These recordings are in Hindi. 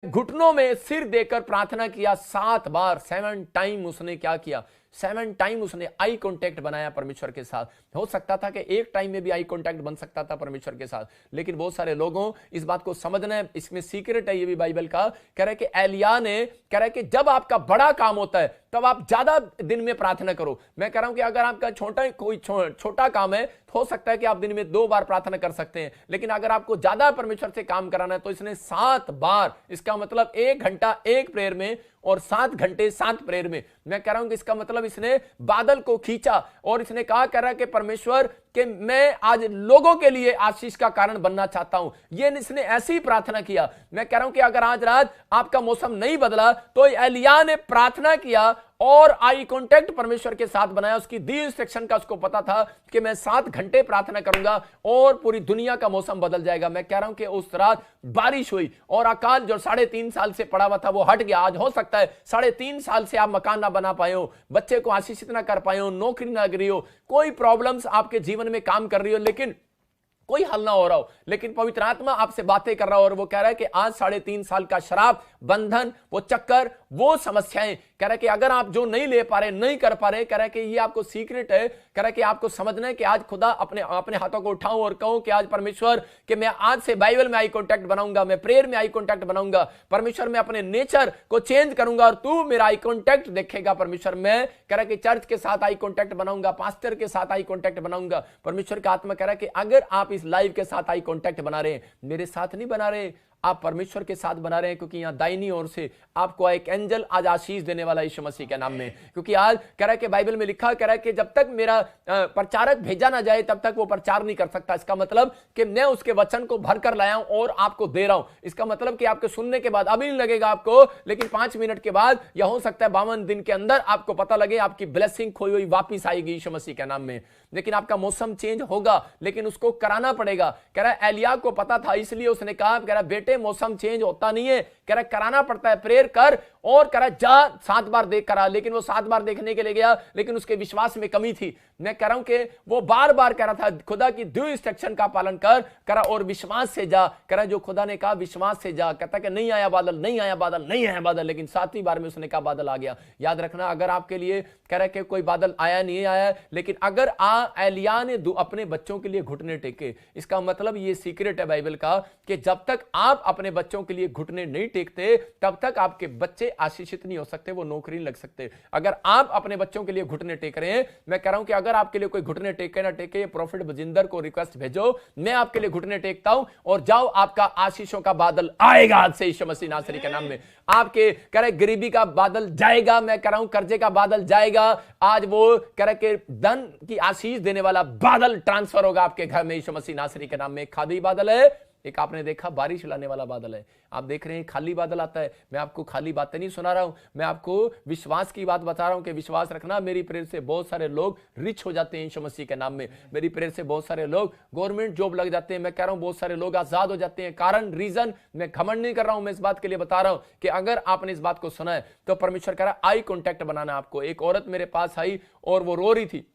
घुटनों में सिर देकर प्रार्थना किया 7 बार, 7 टाइम उसने क्या किया, 7 टाइम उसने आई कांटेक्ट बनाया परमेश्वर के साथ। हो सकता था कि एक टाइम में भी आई कांटेक्ट बन सकता था परमेश्वर के साथ, लेकिन बहुत सारे लोगों इस बात को समझना है, इसमें सीक्रेट है ये भी बाइबल का। कह रहे कि एलिया ने कह रहे कि जब आपका बड़ा काम होता है तब आप ज्यादा दिन में प्रार्थना करो। मैं कह रहा हूं कि अगर आपका छोटा काम है तो हो सकता है कि आप दिन में 2 बार प्रार्थना कर सकते हैं, लेकिन अगर आपको ज्यादा परमेश्वर से काम कराना है तो इसने 7 बार, इसका मतलब 1 घंटा एक प्रेयर में और 7 घंटे 7 प्रेयर में। मैं कह रहा हूं कि इसका मतलब इसने बादल को खींचा और इसने कहा कह रहा कि परमेश्वर कि मैं आज लोगों के लिए आशीष का कारण बनना चाहता हूं। ये इसने ऐसी प्रार्थना किया। मैं कह रहा हूं कि अगर आज रात आपका मौसम नहीं बदला तो एलिया ने प्रार्थना किया और आई कांटेक्ट परमेश्वर के साथ बनाया। उसकी दी इंस्ट्रक्शन का उसको पता था कि मैं 7 घंटे प्रार्थना करूंगा और पूरी दुनिया का मौसम बदल जाएगा। मैं कह रहा हूं कि उस रात बारिश हुई और अकाल जो 3.5 साल से पड़ा हुआ था वो हट गया। आज हो सकता है 3.5 साल से आप मकान ना बना पाए हो, बच्चे को आशीषित ना कर पाए हो, नौकरी ना करी हो, कोई प्रॉब्लम्स आपके जीवन में काम कर रही हो लेकिन कोई हल ना हो रहा हो, लेकिन पवित्र आत्मा आपसे बातें कर रहा हो और वो कह रहा है कि आज 3.5 साल का श्राप, बंधन, वो चक्कर, वो समस्याएं, कह रहा है कि अगर आप जो नहीं ले पा रहे, नहीं कर पा रहे, कह रहा है कि ये आपको सीक्रेट है। कह रहा है कि आपको समझना है कि आज खुदा अपने हाथों को उठाऊं और कहूं कि आज परमेश्वर कि मैं आज से बाइबल में आई कांटेक्ट बनाऊंगा, मैं प्रेयर में आई कांटेक्ट बनाऊंगा, परमेश्वर मैं अपने नेचर को चेंज करूंगा और तू मेरा आई कांटेक्ट देखेगा। परमेश्वर मैं कह रहा है कि चर्च के साथ आई कांटेक्ट बनाऊंगा, पास्टर के साथ आई कांटेक्ट बनाऊंगा। परमेश्वर का आत्मा कह रहा है कि अगर आप इस लाइव के साथ आई कांटेक्ट बना रहे हैं, मेरे साथ नहीं बना रहे, आप परमेश्वर के साथ बना रहे हैं, क्योंकि यहां दाहिनी ओर से आपको एक एंजल आज आशीष देने वाला यीशु मसीह के नाम में। क्योंकि आज कह रहा है कि बाइबल में लिखा कह रहा है कि जब तक मेरा प्रचारक भेजा ना जाए तब तक वो प्रचार नहीं कर सकता। इसका मतलब कि मैं उसके वचन को भर कर लाया हूं और आपको दे रहा हूं। इसका मतलब कि आपके सुनने के बाद अभी नहीं लगेगा आपको, लेकिन 5 मिनट के बाद या हो सकता है 52 दिन के अंदर आपको पता लगे आपकी ब्लेसिंग खोई हुई वापिस आएगी यीशु मसीह के नाम में। लेकिन आपका मौसम चेंज होगा, लेकिन उसको कराना पड़ेगा। कह रहा है एलिया को पता था, इसलिए उसने कहा, कह रहा बेटे मौसम चेंज होता नहीं है, कह रहा कराना पड़ता है, प्रेयर कर और कह रहा जा 7 बार देख करा। लेकिन वो 7 बार देखने के लिए गया, लेकिन उसके विश्वास में कमी थी। मैं कह रहा हूं कि वो बार बार कह रहा था खुदा की दी इंस्ट्रक्शन का पालन कर, करा और विश्वास से जा। कह रहा जो खुदा ने कहा विश्वास से जा। कहता कि नहीं आया बादल, नहीं आया बादल, नहीं आया बादल, लेकिन 7वीं बार में उसने कहा बादल आ गया। याद रखना, अगर आपके लिए कह रहा है कि कोई बादल आया नहीं आया, लेकिन अगर एलिया ने अपने बच्चों के लिए घुटने टेके, इसका मतलब ये सीक्रेट है बाइबल का कि जब तक आप अपने बच्चों के लिए घुटने नहीं टेकते तब तक आपके बच्चे आशीषित नहीं हो सकते, वो नौकरी नहीं लग सकते। अगर आप अपने बच्चों के लिए घुटने टेक रहे हैं, मैं कह रहा हूं कि अगर आपके लिए कोई घुटने टेके ना टेके, प्रॉफिट बजिंदर को रिक्वेस्ट भेजो, मैं आपके लिए घुटने टेकता हूं और जाओ, आपका आशीषों का बादल आएगा आज से यीशु मसीह नासरी के नाम में। आपके कह रहे गरीबी का बादल जाएगा, मैं कह रहा हूं कर्जे का बादल जाएगा। आज वो कह रहे कि धन की आशीष देने वाला बादल ट्रांसफर होगा आपके घर में यीशु मसीह नासरी के नाम में। खाली बादल है, एक आपने देखा बारिश लाने वाला बादल है। आप देख रहे हैं खाली बादल आता है। मैं आपको खाली बातें नहीं सुना रहा हूं, मैं आपको विश्वास की बात बता रहा हूं कि विश्वास रखना। मेरी प्रेयर से बहुत सारे लोग रिच हो जाते हैं यीशु मसीह के नाम में। मेरी प्रेयर से बहुत सारे लोग गवर्नमेंट जॉब लग जाते हैं। मैं कह रहा हूं बहुत सारे लोग आजाद हो जाते हैं। कारण रीजन मैं घमंड नहीं कर रहा हूं, मैं इस बात के लिए बता रहा हूं कि अगर आपने इस बात को सुना है तो परमेश्वर कह रहा है आई कांटेक्ट बनाना आपको। एक औरत मेरे पास आई और वो रो रही थी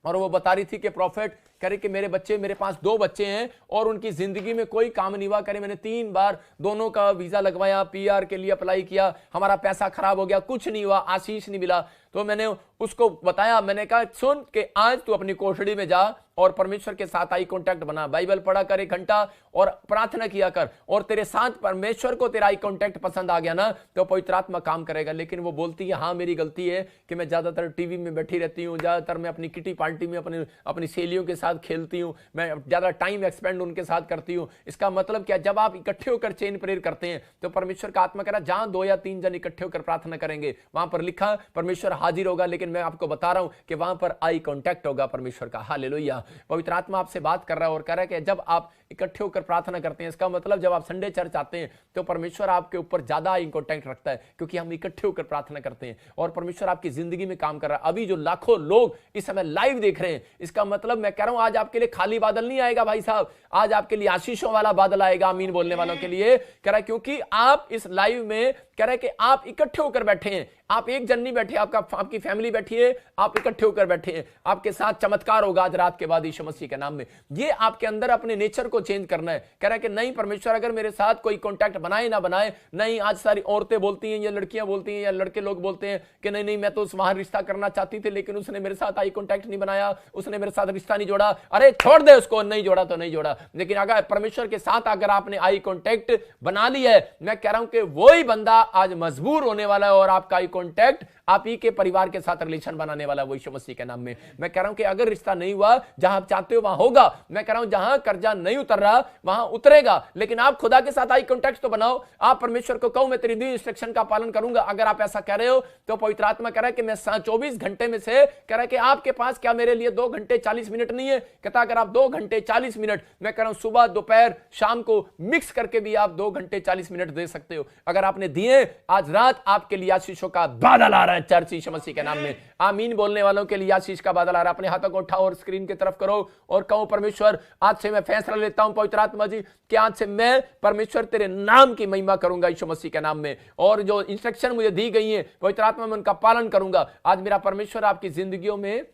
और वो बता रही थी कि प्रॉफिट करे कि मेरे पास 2 बच्चे हैं और उनकी जिंदगी में कोई काम नहीं हुआ। करे मैंने 3 बार दोनों का वीजा लगवाया, पीआर के लिए अप्लाई किया, हमारा पैसा खराब हो गया, कुछ नहीं हुआ, आशीष नहीं मिला। तो मैंने उसको बताया, मैंने कहा सुन के आज तू अपनी कोठड़ी में जा और परमेश्वर के साथ आई कांटेक्ट बना, बाइबल पढ़ा कर 1 घंटा और प्रार्थना किया कर, और तेरे साथ परमेश्वर को तेरा आई कांटेक्ट पसंद आ गया ना तो पवित्र आत्मा काम करेगा। लेकिन वो बोलती है हाँ मेरी गलती है कि मैं ज्यादातर टीवी में बैठी रहती हूँ, ज्यादातर मैं अपनी किटी पार्टी में अपनी सहेलियों के साथ खेलती हूँ, मैं ज्यादा टाइम एक्सपेंड उनके साथ करती हूँ। इसका मतलब क्या, जब आप इकट्ठे होकर चेन प्रेयर करते हैं तो परमेश्वर का आत्मा कह रहा जहां 2 या 3 जन इकट्ठे होकर प्रार्थना करेंगे वहां पर लिखा परमेश्वर हाजिर होगा। लेकिन मैं आपको बता रहा हूं कि वहां पर आई कांटेक्ट होगा परमेश्वर का। हालेलुया। पवित्र आत्मा आपसे बात कर रहा है और कह रहा है कि जब आप इकट्ठे होकर प्रार्थना करते हैं, इसका मतलब जब आप संडे चर्च आते हैं तो परमेश्वर आपके ऊपर ज्यादा आई कांटेक्ट रखता है, क्योंकि हम इकट्ठे होकर प्रार्थना करते हैं और परमेश्वर आपकी जिंदगी में काम कर रहा है। अभी जो लाखों लोग इस समय लाइव देख रहे हैं, इसका मतलब मैं कह रहा हूं आज आपके लिए खाली बादल नहीं आएगा भाई साहब, आज आपके लिए आशीषों वाला बादल आएगा। आमीन बोलने वालों के लिए कह रहा है, क्योंकि आप इस लाइव में कह रहा है कि आप इकट्ठे होकर बैठे हैं, आप एक जन नहीं बैठे, आपकी फैमिली बैठी है, आप इकट्ठे होकर बैठे हैं, आपके साथ चमत्कार होगा आज रात के बाद यीशु मसीह के नाम में। ये आपके अंदर अपने नेचर को चेंज करना है। कह रहा है कि नहीं परमेश्वर अगर मेरे साथ कोई कॉन्टैक्ट बनाए ना बनाए, नहीं आज सारी औरतें बोलती हैं या लड़कियां बोलती हैं या लड़के लोग बोलते हैं कि नहीं नहीं मैं तो वहां रिश्ता करना चाहती थी लेकिन उसने मेरे साथ आई कॉन्टैक्ट नहीं बनाया, उसने मेरे साथ रिश्ता नहीं जोड़ा। अरे छोड़ दे उसको, नहीं जोड़ा तो नहीं जोड़ा, लेकिन अगर परमेश्वर के साथ अगर आपने आई कॉन्टैक्ट बना लिया है, मैं कह रहा हूं कि वही बंदा आज मजबूर होने वाला है और आपका आई कॉन्टैक्ट आप ही के परिवार के साथ रिलेशन बनाने वाला है वो यीशु मसीह के नाम में। मैं कह रहा हूं कि अगर रिश्ता नहीं हुआ, जहां आप चाहते हो वहां होगा। मैं कह रहा हूं जहां कर्जा नहीं उतर रहा वहां उतरेगा, लेकिन आप खुदा के साथ आई कॉन्टैक्ट तो बनाओ। आप परमेश्वर को कहो मैं तेरी दी इंस्ट्रक्शन का पालन करूंगा। अगर आप ऐसा कह रहे हो तो पवित्र आत्मा कह रहा है कि मैं 24 घंटे में से कह रहा है कि आपके पास क्या मेरे लिए 2 घंटे 40 मिनट नहीं है। कहता अगर आप 2 घंटे 40 मिनट, मैं कह रहा हूं सुबह दोपहर शाम को मिक्स करके भी आप 2 घंटे 40 मिनट दे सकते हो। अगर आपने दिए, आज रात आपके लिए आशीषों का बादल आ रहा है चर्च यीशु मसीह के नाम में। आमीन बोलने वालों के लिए आशीष का बादल आ रहा है। अपने हाथों को उठाओ और स्क्रीन की तरफ करो और कहो परमेश्वर आज से मैं फैसला लेता हूं पवित्र आत्मा जी कि आज से मैं परमेश्वर तेरे नाम की महिमा करूंगा यीशु मसीह के नाम में, और जो इंस्ट्रक्शन मुझे दी गई है पवित्र आत्मा में उनका पालन करूंगा। आज मेरा परमेश्वर आपकी जिंदगियों में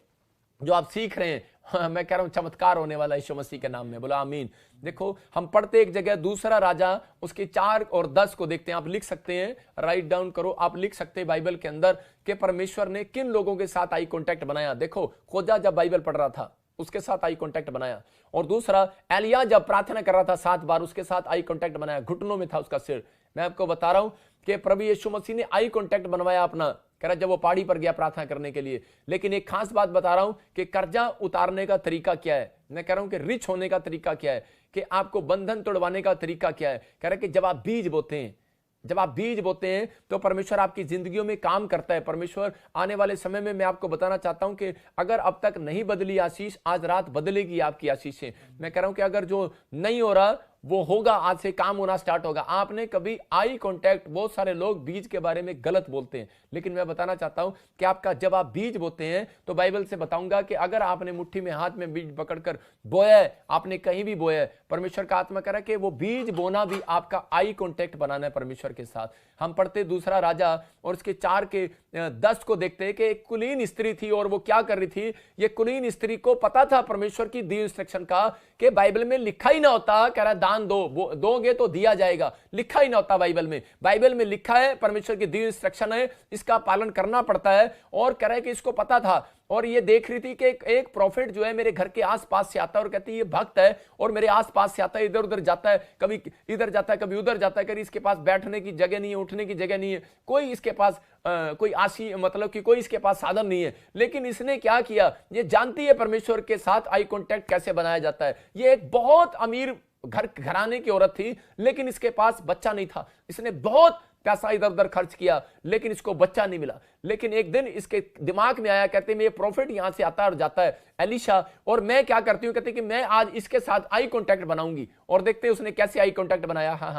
जो आप सीख रहे हैं, मैं कह रहा हूं चमत्कार होने वाला यीशु मसीह के नाम में। बोला आमीन। देखो हम पढ़ते एक जगह दूसरा राजा उसके 4 और 10 को देखते हैं। आप लिख सकते हैं, राइट डाउन करो, आप लिख सकते हैं बाइबल के अंदर कि परमेश्वर ने किन लोगों के साथ आई कॉन्टैक्ट बनाया। देखो खोजा जब बाइबल पढ़ रहा था उसके साथ आई कॉन्टैक्ट बनाया, और दूसरा एलिया जब प्रार्थना कर रहा था 7 बार उसके साथ आई कॉन्टैक्ट बनाया, घुटनों में था उसका सिर। मैं आपको बता रहा हूं कि प्रभु यीशु मसीह ने आई कॉन्टैक्ट बनवाया अपना, कह रहा जब वो पहाड़ी पर गया प्रार्थना करने के लिए। लेकिन एक खास बात बता रहा हूं कि कर्जा उतारने का तरीका क्या है। मैं कह रहा हूं कि रिच होने का तरीका क्या है, कि आपको बंधन तोड़वाने का तरीका क्या है। कह रहा कि जब आप बीज बोते हैं, जब आप बीज बोते हैं तो परमेश्वर आपकी जिंदगियों में काम करता है। परमेश्वर आने वाले समय में मैं आपको बताना चाहता हूं कि अगर अब तक नहीं बदली आशीष, आज रात बदलेगी आपकी आशीषें। मैं कह रहा हूं कि अगर जो नहीं हो रहा वो होगा, आज से काम होना स्टार्ट होगा। आपने कभी आई कॉन्टैक्ट, बहुत सारे लोग बीज के बारे में गलत बोलते हैं, लेकिन मैं बताना चाहता हूं कि आपका जब आप बीज बोते हैं तो बाइबल से बताऊंगा कि अगर आपने मुट्ठी में हाथ में बीज पकड़कर बोया है, आपने कहीं भी बोया है, परमेश्वर का आत्मा कह रहा है कि वो बीज बोना भी आपका आई कॉन्टैक्ट बनाना है परमेश्वर के साथ। हम पढ़ते दूसरा राजा और उसके 4 के 10 को देखते हैं कि एक कुलीन स्त्री थी और वो क्या कर रही थी। ये कुलीन स्त्री को पता था परमेश्वर की दी इंस्ट्रक्शन का कि बाइबल में लिखा ही ना होता, कह रहा दान दो, वो दोगे तो दिया जाएगा, लिखा ही ना होता बाइबल में। बाइबल में लिखा है, परमेश्वर की दी इंस्ट्रक्शन है, इसका पालन करना पड़ता है। और कह रहा है कि इसको पता था, और ये देख रही थी कि एक प्रॉफिट जो है मेरे घर के आसपास से आता है और कहती है ये भक्त है और मेरे आसपास से आता है, इधर उधर जाता है, कभी इधर जाता है कभी उधर जाता है, कभी इसके पास बैठने की जगह नहीं है, उठने की जगह नहीं है, कोई इसके पास कोई आशी मतलब कि कोई इसके पास साधन नहीं है। लेकिन इसने क्या किया, ये जानती है परमेश्वर के साथ आई कॉन्टैक्ट कैसे बनाया जाता है। ये एक बहुत अमीर घराने की औरत थी, लेकिन इसके पास बच्चा नहीं था। इसने बहुत पैसा इधर उधर खर्च किया लेकिन इसको बच्चा नहीं मिला। लेकिन एक दिन इसके दिमाग में आया, कहते हैं ये प्रॉफिट यहां से आता है और जाता है एलिशा, और मैं क्या करती हूं, कहते कि मैं आज इसके साथ आई कॉन्टैक्ट बनाऊंगी। और देखते हैं उसने कैसे आई कॉन्टैक्ट बनाया। हाँ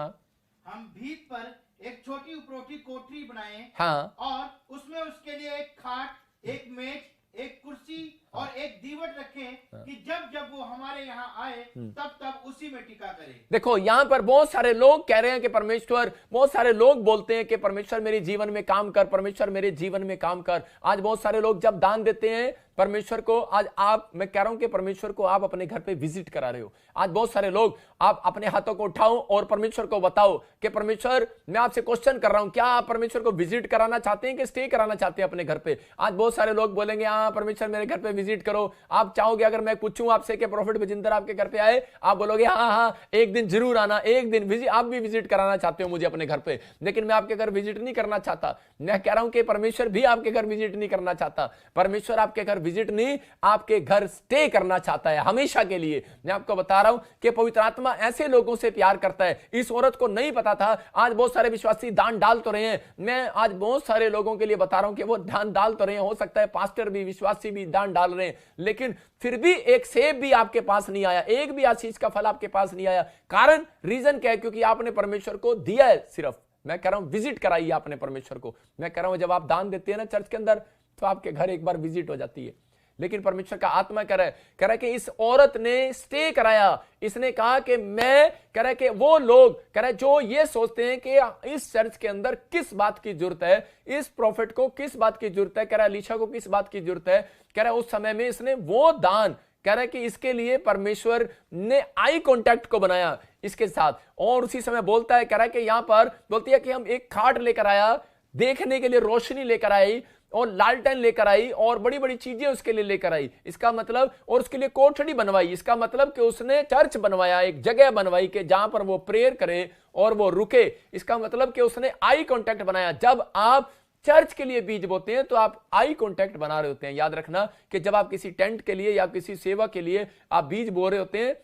हम भीत पर एक छोटी उपरोटी कोठरी बनाए, हाँ, और उसमें उसके लिए एक खाट, एक मेज, एक कुर्सी और एक दीवट रखें कि जब जब वो हमारे यहाँ आए तब तब उसी में टिका करे। देखो यहां पर बहुत सारे लोग कह रहे हैं कि परमेश्वर, बहुत सारे लोग बोलते हैं कि परमेश्वर मेरे जीवन में काम कर, परमेश्वर मेरे जीवन में काम कर। आज बहुत सारे लोग जब दान देते हैं परमेश्वर को, आज आप, मैं कह रहा हूं कि परमेश्वर को आप अपने घर पे विजिट करा रहे हो। आज बहुत सारे लोग, आप अपने हाथों को उठाओ और परमेश्वर को बताओ कि परमेश्वर मैं आपसे क्वेश्चन कर रहा हूं, क्या आप परमेश्वर को विजिट कराना चाहते हैं कि स्टे कराना चाहते हैं अपने घर पे। आज बहुत सारे लोग बोलेंगे हाँ परमेश्वर मेरे घर पे विजिट करो। आप चाहोगे अगर मैं पूछूं आपसे कि प्रॉफिट विजिंदर आपके घर पे आए, आप बोलोगे हाँ हाँ एक दिन जरूर आना, एक दिन आप भी विजिट कराना चाहते हो मुझे अपने घर पे, लेकिन मैं आपके घर विजिट नहीं करना चाहता। मैं कह रहा हूं कि परमेश्वर भी आपके घर विजिट नहीं करना चाहता। परमेश्वर आपके घर विजिट नहीं, आपके घर स्टे करना चाहता है हमेशा के लिए। मैं आपको बता रहा हूं कि पवित्र आत्मा ऐसे लोगों से प्यार करता है। इस औरत को नहीं पता था। आज बहुत सारे विश्वासी दान डाल तो रहे हैं, मैं आज बहुत सारे लोगों के लिए बता रहा हूं कि वो दान डाल तो रहे हैं, हो सकता है पास्टर भी, विश्वासी भी दान डाल रहे हैं, लेकिन फिर भी एक सेब भी आपके पास नहीं आया, एक भी आशीष का फल आपके पास नहीं आया। कारण, रीजन क्या है? क्योंकि आपने परमेश्वर को दिया है सिर्फ। मैं कह रहा हूं विजिट कराइए आपने परमेश्वर को। मैं कह रहा हूं जब आप दान देते हैं ना चर्च के अंदर, तो आपके घर एक बार विजिट हो जाती है। लेकिन परमेश्वर का आत्मा कह रहा है कि इस औरत ने स्टे कराया। इसने कहा कि मैं कह रहा है कि वो लोग कह रहा है जो ये सोचते हैं कि इस चर्च के अंदर किस बात की जरूरत है, इस प्रॉफिट को किस बात की जरूरत है, कह रहा है एलीशा को किस बात की जरूरत है, कह रहा है उस समय में इसने वो दान कह रहा है कि इसके लिए परमेश्वर ने आई कांटेक्ट को बनाया इसके साथ। और उसी समय बोलता है, कह रहा है कि यहां पर बोलती है कि हम एक खाट लेकर आया, देखने के लिए रोशनी लेकर आई और लालटेन लेकर आई और बड़ी बड़ी चीजें उसके लिए लेकर आई। इसका मतलब, और उसके लिए कोठड़ी बनवाई। इसका मतलब कि उसने चर्च बनवाया, एक जगह बनवाई कि जहां पर वो प्रेयर करे और वो रुके। इसका मतलब कि उसने आई कांटेक्ट बनाया। जब आप चर्च के लिए बीज बोते हैं तो आप आई कांटेक्ट बना रहे होते हैं। याद रखना कि जब आप किसी टेंट के लिए या किसी सेवा के लिए आप बीज बो रहे होते हैं,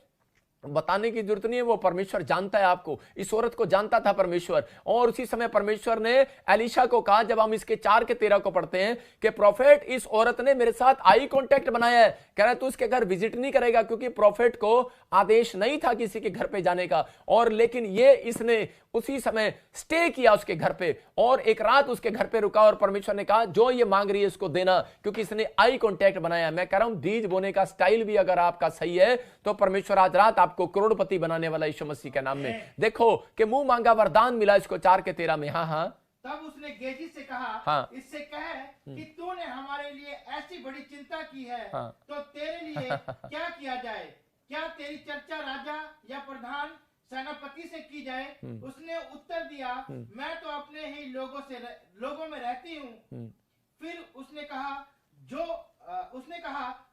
बताने की जरूरत नहीं है, वो परमेश्वर जानता है आपको। इस औरत को जानता था परमेश्वर। और उसी समय परमेश्वर ने एलीशा को कहा, जब हम इसके 4:13 को पढ़ते हैं कि प्रॉफिट, इस औरत ने मेरे साथ आई कांटेक्ट बनाया है। कह रहा है तू इसके घर विजिट नहीं करेगा, क्योंकि प्रॉफिट को आदेश नहीं था किसी के घर पे जाने का। और लेकिन ये इसने उसी समय स्टे किया उसके घर पे और एक रात उसके घर पे रुका। और परमेश्वर ने कहा जो ये मांग रही है इसको देना, क्योंकि इसने आई कांटेक्ट बनाया। मैं कह रहा हूं बीज बोने का स्टाइल भी अगर आपका सही है तो परमेश्वर आज रात आपको करोड़पति बनाने वाला यीशु मसीह के नाम में। देखो कि मुंह मांगा वरदान मिला इसको 4:13 में। हाँ, तब उसने गेजी से कहा, हाँ, इससे कहे कि तूने हमारे लिए ऐसी बड़ी चिंता की है, हाँ, तो तेरे लिए क्या किया जाए? क्या तेरी चर्चा राजा या प्रधान सेनापति से की जाए? उसने उत्तर दिया, मैं तो अपने ही लोगों में रहती हूँ। फिर उसने कहा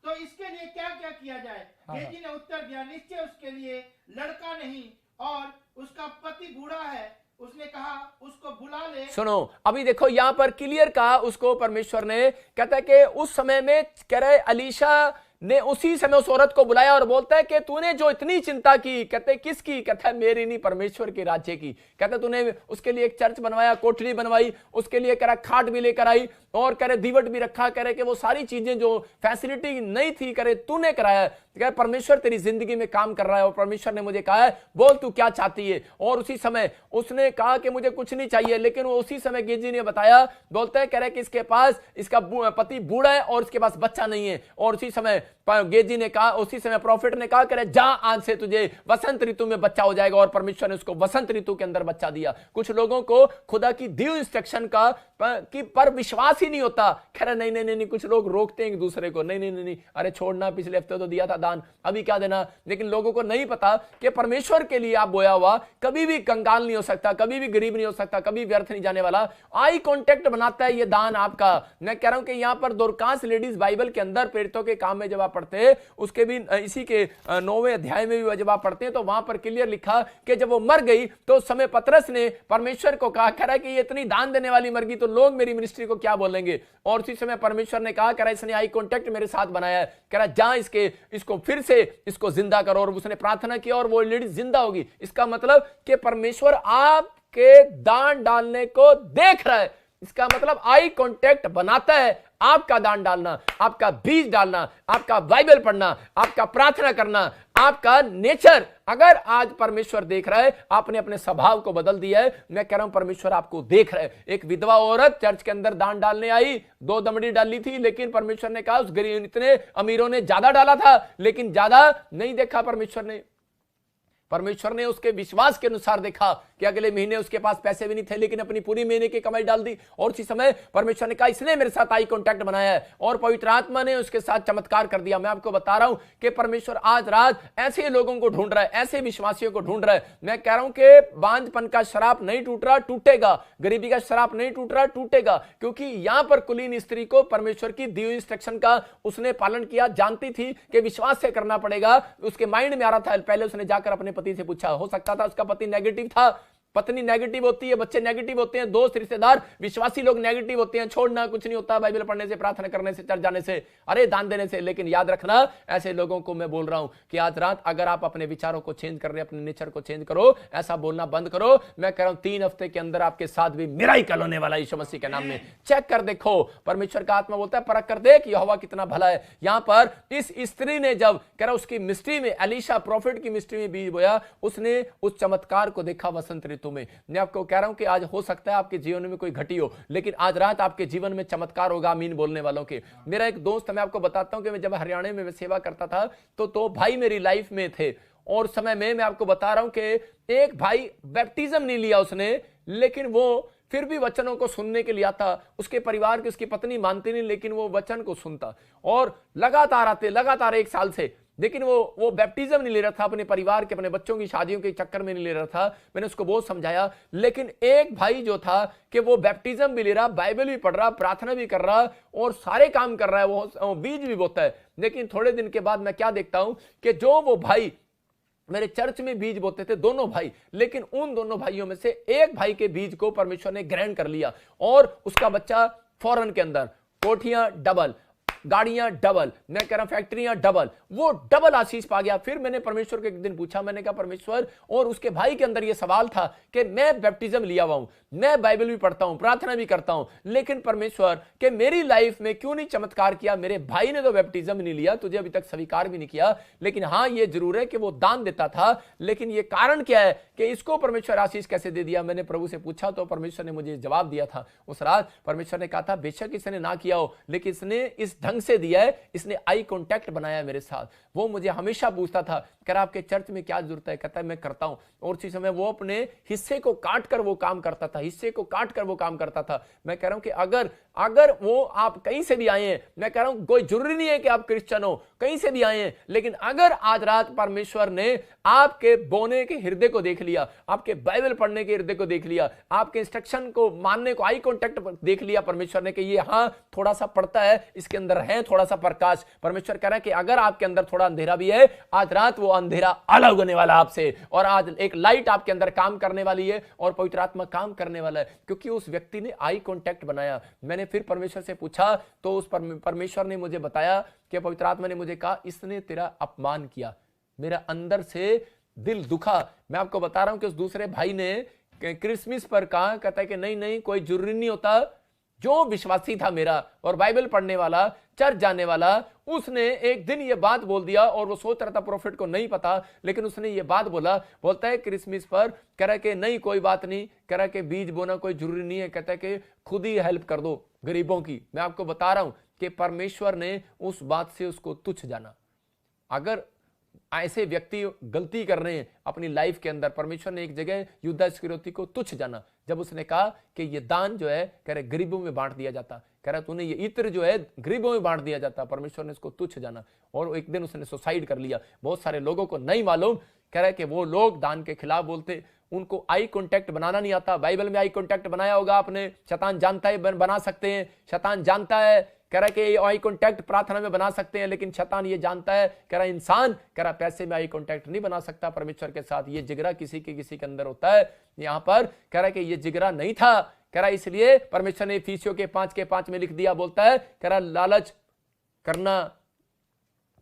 तो इसके लिए क्या क्या किया जाए? गेजी ने उत्तर दिया, निश्चय उसके लिए लड़का नहीं और उसका पति बूढ़ा है। उसने कहा उसको बुला ले। सुनो, अभी देखो यहां पर क्लियर कहा उसको परमेश्वर ने। कहता है कि उस समय में कह रहे एलीशा ने उसी समय उस औरत को बुलाया और बोलता है कि तूने जो इतनी चिंता की, कहते किसकी? कहता है मेरी नहीं, परमेश्वर के राज्य की। कहता तूने उसके लिए एक चर्च बनवाया, कोठरी बनवाई, उसके लिए कह रहा खाट भी लेकर आई और कह रहे दीवट भी रखा, कह रहे कि वो सारी चीजें जो फैसिलिटी नहीं थी कह रहे तूने कराया। कह रहे परमेश्वर तेरी जिंदगी में काम कर रहा है और परमेश्वर ने मुझे कहा है बोल तू क्या चाहती है। और उसी समय उसने कहा कि मुझे कुछ नहीं चाहिए, लेकिन वो उसी समय गेजी ने बताया, बोलता है कह रहे कि इसके पास इसका पति बूढ़ा है और इसके पास बच्चा नहीं है। और उसी समय गेजी ने कहा, उसी समय प्रॉफिट ने कहा करे जा आज से तुझे वसंत ऋतु में बच्चा हो जाएगा। और परमेश्वर ने उसको वसंत ऋतु के अंदर बच्चा दिया। कुछ लोगों को खुदा की दी इंस्ट्रक्शन का पर विश्वास ही नहीं होता। कह रहा नहीं नहीं नहीं, कुछ लोग रोकते हैं एक दूसरे को, नहीं नहीं नहीं, अरे छोड़ना, पिछले हफ्ते तो दिया था दान, अभी क्या देना। लेकिन लोगों को नहीं पता कि परमेश्वर के लिए आप बोया हुआ कभी भी कंगाल नहीं हो सकता, कभी भी गरीब नहीं हो सकता, कभी व्यर्थ नहीं जाने वाला। आई कांटेक्ट बनाता है ये दान आपका। मैं कह रहा हूं कि यहां पर दोरकास लेडीज बाइबल के अंदर प्रेरितों के काम में जब आप पढ़ते हैं, उसके भी इसी के 9वें अध्याय में भी जब आप पढ़ते हैं तो वहां पर क्लियर लिखा कि जब वो मर गई तो उस समय पतरस ने परमेश्वर को कहा, कह रहा है कि ये इतनी दान देने वाली मर गई तो लोग मेरी मिनिस्ट्री को क्या बोलेंगे। और उसी समय परमेश्वर ने कहा, कह रहा इसने आई कांटेक्ट मेरे साथ बनाया है, कह रहा जा इसको फिर से इसको जिंदा करो। और उसने प्रार्थना की और वो लेडीज जिंदा होगी। इसका मतलब कि परमेश्वर आपके दान डालने को देख रहा है। इसका मतलब आई कांटेक्ट बनाता है आपका दान डालना, आपका बीज डालना, आपका बाइबल पढ़ना, आपका प्रार्थना करना, आपका नेचर। अगर आज परमेश्वर देख रहा है, आपने अपने स्वभाव को बदल दिया है, मैं कह रहा हूं परमेश्वर आपको देख रहा है। एक विधवा औरत चर्च के अंदर दान डालने आई, 2 दमड़ी डाली थी, लेकिन परमेश्वर ने कहा उस गरीब इतने अमीरों ने ज्यादा डाला था, लेकिन ज्यादा नहीं देखा परमेश्वर ने उसके विश्वास के अनुसार देखा कि अगले महीने उसके पास पैसे भी नहीं थे, लेकिन अपनी पूरी महीने की कमाई डाल दी। और उसी समय परमेश्वर ने कहा इसने मेरे साथ आई कांटेक्ट बनाया है और पवित्र आत्मा ने उसके साथ चमत्कार कर दिया। मैं आपको बता रहा हूं कि परमेश्वर आज रात ऐसे लोगों को ढूंढ रहा है, ऐसे विश्वासियों को ढूंढ रहा है। मैं कह रहा हूं कि बांझपन का श्राप नहीं टूट रहा, टूटेगा। गरीबी का श्राप नहीं टूट रहा, टूटेगा। क्योंकि यहां पर कुलीन स्त्री को परमेश्वर की दी हुई इंस्ट्रक्शन का उसने पालन किया, जानती थी कि विश्वास से करना पड़ेगा। उसके माइंड में आ रहा था, पहले उसने जाकर अपने पति से पूछा, हो सकता था उसका पति नेगेटिव था, पत्नी नेगेटिव होती है, बच्चे नेगेटिव होते हैं, दोस्त रिश्तेदार विश्वासी लोग नेगेटिव होते हैं। छोड़ना कुछ नहीं होता, बाइबल पढ़ने से, प्रार्थना करने से, चर्च जाने से, अरे दान देने से। लेकिन याद रखना, ऐसे लोगों को मैं बोल रहा हूं कि आज रात अगर आप अपने विचारों को चेंज कर रहे हैं, अपने नेचर को चेंज करो, ऐसा बोलना बंद करो। मैं कह रहा हूं 3 हफ्ते के अंदर आपके साथ भी मिराकल होने वाला यीशु मसीह के नाम में। चेक कर देखो, परमेश्वर का आत्मा बोलता है परख कर देख यहोवा कितना भला है। यहां पर इस स्त्री ने जब कह रहा उसकी मिस्ट्री में, एलीशा प्रॉफिट की मिस्ट्री में बीज बोया, उसने उस चमत्कार को देखा वसंत ऋतु नेतृत्व में। मैं आपको कह रहा हूं कि आज हो सकता है आपके जीवन में कोई घटी हो, लेकिन आज रात आपके जीवन में चमत्कार होगा आमीन बोलने वालों के। मेरा एक दोस्त, मैं आपको बताता हूं कि मैं जब हरियाणा में सेवा करता था तो भाई मेरी लाइफ में थे, और समय में मैं आपको बता रहा हूं कि एक भाई बैप्टिज्म नहीं लिया उसने, लेकिन वो फिर भी वचनों को सुनने के लिए आता। उसके परिवार की उसकी पत्नी मानती नहीं, लेकिन वो वचन को सुनता, और लगातार आते, लगातार 1 साल से। लेकिन वो बैप्टिज्म नहीं ले रहा था, अपने परिवार के, अपने बच्चों की शादियों के चक्कर में नहीं ले रहा था। मैंने उसको बहुत समझाया, लेकिन एक भाई जो था कि वो बैप्टिज्म भी ले रहा, बाइबल भी पढ़ रहा, प्रार्थना भी कर रहा और सारे काम कर रहा है, वो बीज भी बोता है। लेकिन थोड़े दिन के बाद मैं क्या देखता हूं कि जो वो भाई मेरे चर्च में बीज बोते थे, दोनों भाई, लेकिन उन दोनों भाइयों में से एक भाई के बीज को परमेश्वर ने ग्रहण कर लिया, और उसका बच्चा फौरन के अंदर, कोठियां डबल, गाड़ियां डबल, मैं कह रहा हूं फैक्ट्रियां डबल, वो डबल आशीष पा गया। फिर मैंने परमेश्वर को एक दिन पूछा, मैंने कहा परमेश्वर, और उसके भाई के अंदर यह सवाल था कि मैं बैप्टिज्म लिया हुआ हूं, मैं बाइबल भी पढ़ता हूं, प्रार्थना भी करता हूं, लेकिन परमेश्वर के मेरी लाइफ में क्यों नहीं चमत्कार किया? मेरे भाई ने तो बैप्टिज्म नहीं लिया, तुझे अभी तक स्वीकार भी नहीं किया, लेकिन हां यह जरूर है कि वो दान देता था, लेकिन यह कारण क्या है कि इसको परमेश्वर आशीष कैसे दे दिया? मैंने प्रभु से पूछा तो परमेश्वर ने मुझे जवाब दिया था। उस रात परमेश्वर ने कहा था, बेशक इसने ना किया हो, लेकिन इसने इस ढंग से दिया है, इसने आई कांटेक्ट बनाया मेरे साथ। वो मुझे हमेशा पूछता था, कह रहा आपके चर्च में क्या जरूरत है? कहता है मैं करता हूं। और उसी समय वो अपने हिस्से को काट कर वो काम करता था, हिस्से को काट कर वो काम करता था। मैं कह रहा हूं कि अगर वो आप कहीं से भी आए हैं, मैं कह रहा हूं कोई जरूरी नहीं है कि आप क्रिश्चियन हो, कहीं से भी आए हैं, लेकिन अगर आज रात परमेश्वर ने आपके बोने के हृदय को देख लिया, आपके बाइबल पढ़ने के हृदय को देख लिया, आपके इंस्ट्रक्शन को मानने को, आई कांटेक्ट देख लिया परमेश्वर ने कि ये हां थोड़ा सा पढ़ता है, इसके अंदर है थोड़ा सा प्रकाश। परमेश्वर कह रहा है कि अगर आपके अंदर थोड़ा अंधेरा भी है, आज रात वो अंधेरा अलग होने वाला आपसे, और आज एक लाइट आपके अंदर काम करने वाली है, और पवित्र आत्मा काम करने वाला है, क्योंकि उस व्यक्ति ने आई कांटेक्ट बनाया। मैंने फिर परमेश्वर से पूछा तो उस परमेश्वर ने मुझे बताया कि पवित्र आत्मा ने मुझे कहा, इसने तेरा अपमान किया। मेरा अंदर से दिल दुखा। मैं आपको बता रहा हूं कि उस दूसरे भाई ने क्रिसमस पर कहा, कहता है कि नहीं कोई जरूरी नहीं होता, जो विश्वासी था मेरा और बाइबल पढ़ने वाला, चर्च जाने वाला, उसने एक दिन ये बात बोल दिया, और वो सोच रहा था प्रॉफिट को नहीं पता, लेकिन उसने ये बात बोलता है क्रिसमस पर, कह रहा है कि नहीं कोई बात नहीं, कह रहा है कि बीज बोना कोई जरूरी नहीं है, कहता है कि खुद ही हेल्प कर दो गरीबों की। मैं आपको बता रहा हूं कि परमेश्वर ने उस बात से उसको तुच्छ जाना। अगर ऐसे व्यक्ति गलती कर रहे हैं अपनी लाइफ के अंदर, परमेश्वर ने एक जगह युद्धा इस्करियोती को तुच्छ जाना, जब उसने कहा कि ये दान जो है, कह रहे गरीबों में बांट दिया जाता, कह रहा तूने ये इत्र जो है गरीबों में बांट दिया जाता, परमेश्वर ने इसको तुच्छ जाना, और एक दिन उसने सुसाइड कर लिया। बहुत सारे लोगों को नहीं मालूम, कह रहा है कि वो लोग दान के खिलाफ बोलते, उनको आई कांटेक्ट बनाना नहीं आता। बाइबल में आई कांटेक्ट बनाया होगा आपने, शैतान जानता है बना सकते हैं, शैतान जानता है, कह रहा है कि आई कांटेक्ट प्रार्थना में बना सकते हैं, लेकिन शैतान ये जानता है, कह रहा है इंसान, कह रहा पैसे में आई कांटेक्ट नहीं बना सकता परमेश्वर के साथ। ये जिगरा किसी के अंदर होता है। यहां पर कह रहा है कि ये जिगरा नहीं था, कह रहा है इसलिए परमेश्वर ने इफिसियों के 5:5 में लिख दिया, बोलता है, कह रहा लालच करना,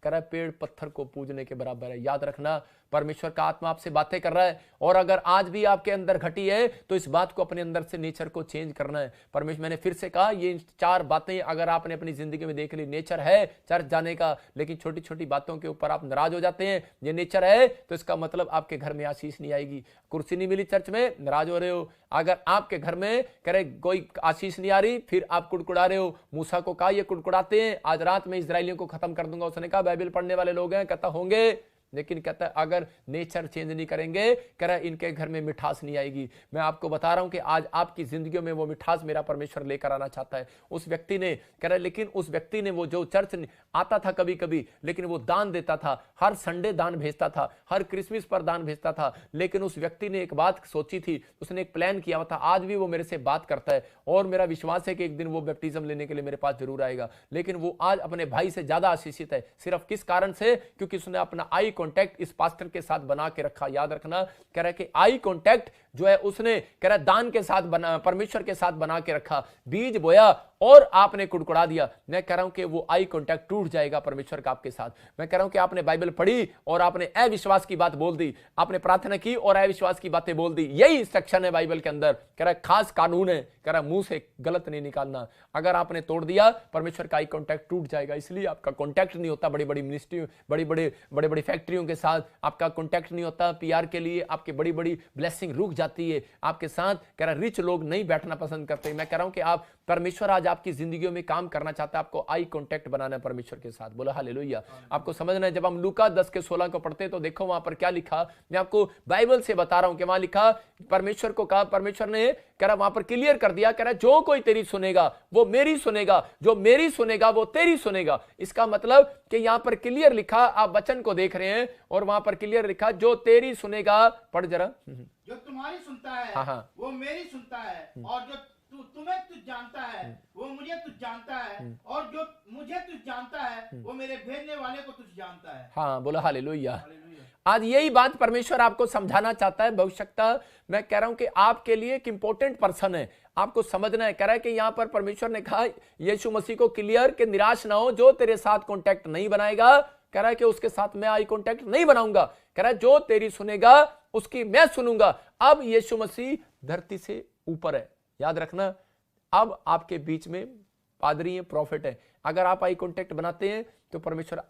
कह रहा पेड़ पत्थर को पूजने के बराबर है। याद रखना, परमेश्वर का आत्मा आपसे बातें कर रहा है, और अगर आज भी आपके अंदर घटी है तो इस बात को अपने अंदर से, नेचर को चेंज करना है। परमेश्वर, मैंने फिर से कहा, ये 4 बातें अगर आपने अपनी जिंदगी में देख ली, नेचर है चर्च जाने का, लेकिन छोटी छोटी बातों के ऊपर आप नाराज हो जाते हैं, ये नेचर है, तो इसका मतलब आपके घर में आशीष नहीं आएगी। कुर्सी नहीं मिली चर्च में, नाराज हो रहे हो। अगर आपके घर में करे कोई आशीष नहीं आ रही, फिर आप कुड़कुड़ा रहे हो। मूसा को कहा ये कुड़कुड़ाते हैं, आज रात में इजराइलियों को खत्म कर दूंगा। उसने कहा बाइबल पढ़ने वाले लोग हैं, कहता होंगे, लेकिन कहता है अगर नेचर चेंज नहीं करेंगे, कह रहा इनके घर में मिठास नहीं आएगी। मैं आपको बता रहा हूं कि आज आपकी जिंदगियों में वो मिठास मेरा परमेश्वर लेकर आना चाहता है। उस व्यक्ति ने, कह रहा लेकिन उस व्यक्ति ने, वो जो चर्च आता था कभी कभी, लेकिन वो दान देता था, हर संडे दान भेजता था, हर क्रिसमस पर दान भेजता था, लेकिन उस व्यक्ति ने एक बात सोची थी, उसने एक प्लान किया था। आज भी वो मेरे से बात करता है, और मेरा विश्वास है कि एक दिन वो बैप्टिज्म लेने के लिए मेरे पास जरूर आएगा। लेकिन वो आज अपने भाई से ज्यादा आशीषित है। सिर्फ किस कारण से? क्योंकि उसने अपना आई कांटेक्ट इस पास्टर के साथ बना के रखा। याद रखना, कह रहा है कि आई कांटेक्ट जो है उसने, कह रहा है दान के साथ बना, परमेश्वर के साथ बना के रखा। बीज बोया और आपने कुड़कुड़ा दिया, मैं कह रहा हूं कि वो आई कांटेक्ट टूट जाएगा परमेश्वर का आपके साथ। मैं कह रहा हूं कि आपने बाइबल पढ़ी और आपने अविश्वास की बात बोल दी, आपने प्रार्थना की और अविश्वास की बातें बोल दी। यही इंस्ट्रक्शन है बाइबल के अंदर, कह रहा खास कानून है, कह रहा मुंह से गलत नहीं निकालना। अगर आपने तोड़ दिया परमेश्वर का आई कांटेक्ट टूट जाएगा। इसलिए आपका कांटेक्ट नहीं होता बड़ी बड़ी मिनिस्ट्री, बड़ी बड़ी फैक्ट्रियों के साथ आपका कांटेक्ट नहीं होता। पीआर के लिए आपकी बड़ी बड़ी ब्लेसिंग रुक जाती है आपके साथ। कह रहा रिच लोग नहीं बैठना पसंद करते। मैं कह रहा हूं कि आप परमेश्वर आज आपकी जिंदगियों में काम करना चाहता है, आपको आई कांटेक्ट बनाना है परमेश्वर के साथ। बोला हालेलुया। आपको समझना है, जब हम लूका 10:16 को पढ़ते तो देखो वहां पर क्या लिखा। मैं आपको बाइबल से बता रहा हूं कि वहां लिखा, परमेश्वर को कहा, परमेश्वर ने कह रहा वहां पर क्लियर कर दिया, कह रहा जो कोई तेरी सुनेगा वो मेरी सुनेगा, जो मेरी सुनेगा वो तेरी सुनेगा। इसका मतलब कि यहां पर क्लियर लिखा, आप वचन को देख रहे हैं और वहां पर क्लियर लिखा जो तेरी सुनेगा। पढ़ जरा। जो तुम्हारी सुनता है हाँ। वो मेरी सुनता है, और जो तुम्हें तुझ जानता है वो मुझे तुझ जानता है, और जो मुझे तुझ जानता है वो मेरे भेजने वाले को तुझ जानता है। हाँ, बोला हालेलुया। आज यही बात परमेश्वर आपको समझाना चाहता है। भविष्यता मैं कह रहा हूं कि आपके लिए एक इंपॉर्टेंट पर्सन है, आपको समझना है। कह रहा है कि यहां पर परमेश्वर ने कहा यीशु मसीह को क्लियर कि निराश ना हो, जो तेरे साथ कांटेक्ट नहीं बनाएगा, कह रहा है कि उसके साथ मैं आई कांटेक्ट नहीं बनाऊंगा। कह रहा है जो तेरी सुनेगा उसकी मैं सुनूंगा। अब यीशु मसीह धरती से ऊपर है, याद रखना। अब आपके बीच में पादरी है, प्रॉफिट है। अगर आप आई कांटेक्ट बनाते हैं तो परमेश्वर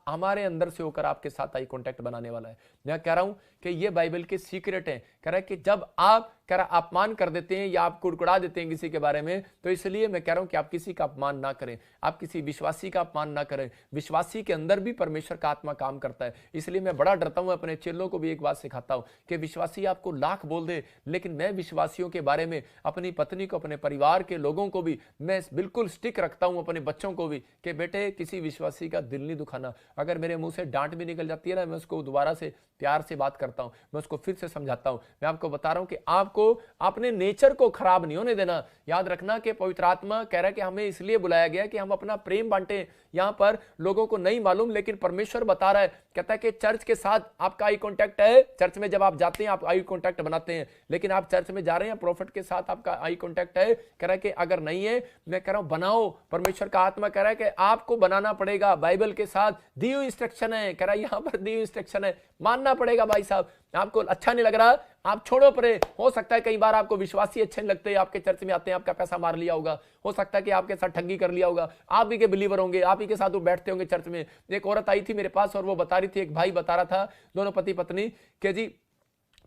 हमारे अंदर से होकर आपके साथ आई कांटेक्ट बनाने वाला है। मैं कह रहा हूं कि ये बाइबल के सीक्रेट है। कह रहा है कि जब आप कह रहा अपमान कर देते हैं या आप कुड़कुड़ा देते हैं किसी के बारे में, तो इसलिए मैं कह रहा हूं कि आप किसी का अपमान ना करें, आप किसी विश्वासी का अपमान ना करें। विश्वासी के अंदर भी परमेश्वर का आत्मा काम करता है। इसलिए मैं बड़ा डरता हूं, अपने चेलों को भी एक बात सिखाता हूं कि विश्वासी आपको लाख बोल दे, लेकिन मैं विश्वासियों के बारे में, अपनी पत्नी को, अपने परिवार के लोगों को भी मैं बिल्कुल स्टिक रखता हूं, अपने बच्चों को भी, कि बेटे किसी विश्वासी का दिल नहीं दुखाना। अगर मेरे मुंह से डांट भी निकल जाती है ना, मैं उसको दोबारा से प्यार से बात करता हूं, मैं उसको फिर से समझाता हूं। मैं आपको बता रहा हूं कि आपको अपने नेचर को खराब नहीं होने देना। याद रखना कि पवित्र आत्मा कह रहा है कि हमें इसलिए बुलाया गया कि हम अपना प्रेम बांटे। यहां पर लोगों को नहीं मालूम, लेकिन परमेश्वर बता रहा है, कहता है कि चर्च के साथ आपका आई कांटेक्ट है। चर्च में जब आप जाते हैं आप आई कांटेक्ट बनाते हैं, लेकिन आप चर्च में जा रहे हैं, प्रॉफिट के साथ आपका आई कांटेक्ट है। कह रहा है कि अगर नहीं है, मैं कह रहा हूं बनाओ। परमेश्वर का आत्मा कह रहा है कि आपको बनाना पड़ेगा। बाइबल के साथ दी हुई इंस्ट्रक्शन है। कह रहा है यहां पर दी हुई इंस्ट्रक्शन है, मानना पड़ेगा। भाई साहब आपको अच्छा नहीं लग रहा, आप छोड़ो परे। हो सकता है कई बार आपको विश्वासी अच्छे नहीं लगते, आपके चर्च में आते हैं, आपका पैसा मार लिया होगा, हो सकता है कि आपके साथ ठगी कर लिया होगा, आप ही के बिलीवर होंगे, आप ही के साथ वो बैठते होंगे चर्च में। एक औरत आई थी मेरे पास और वो बता रही थी, एक भाई बता रहा था, दोनों पति पत्नी, कि जी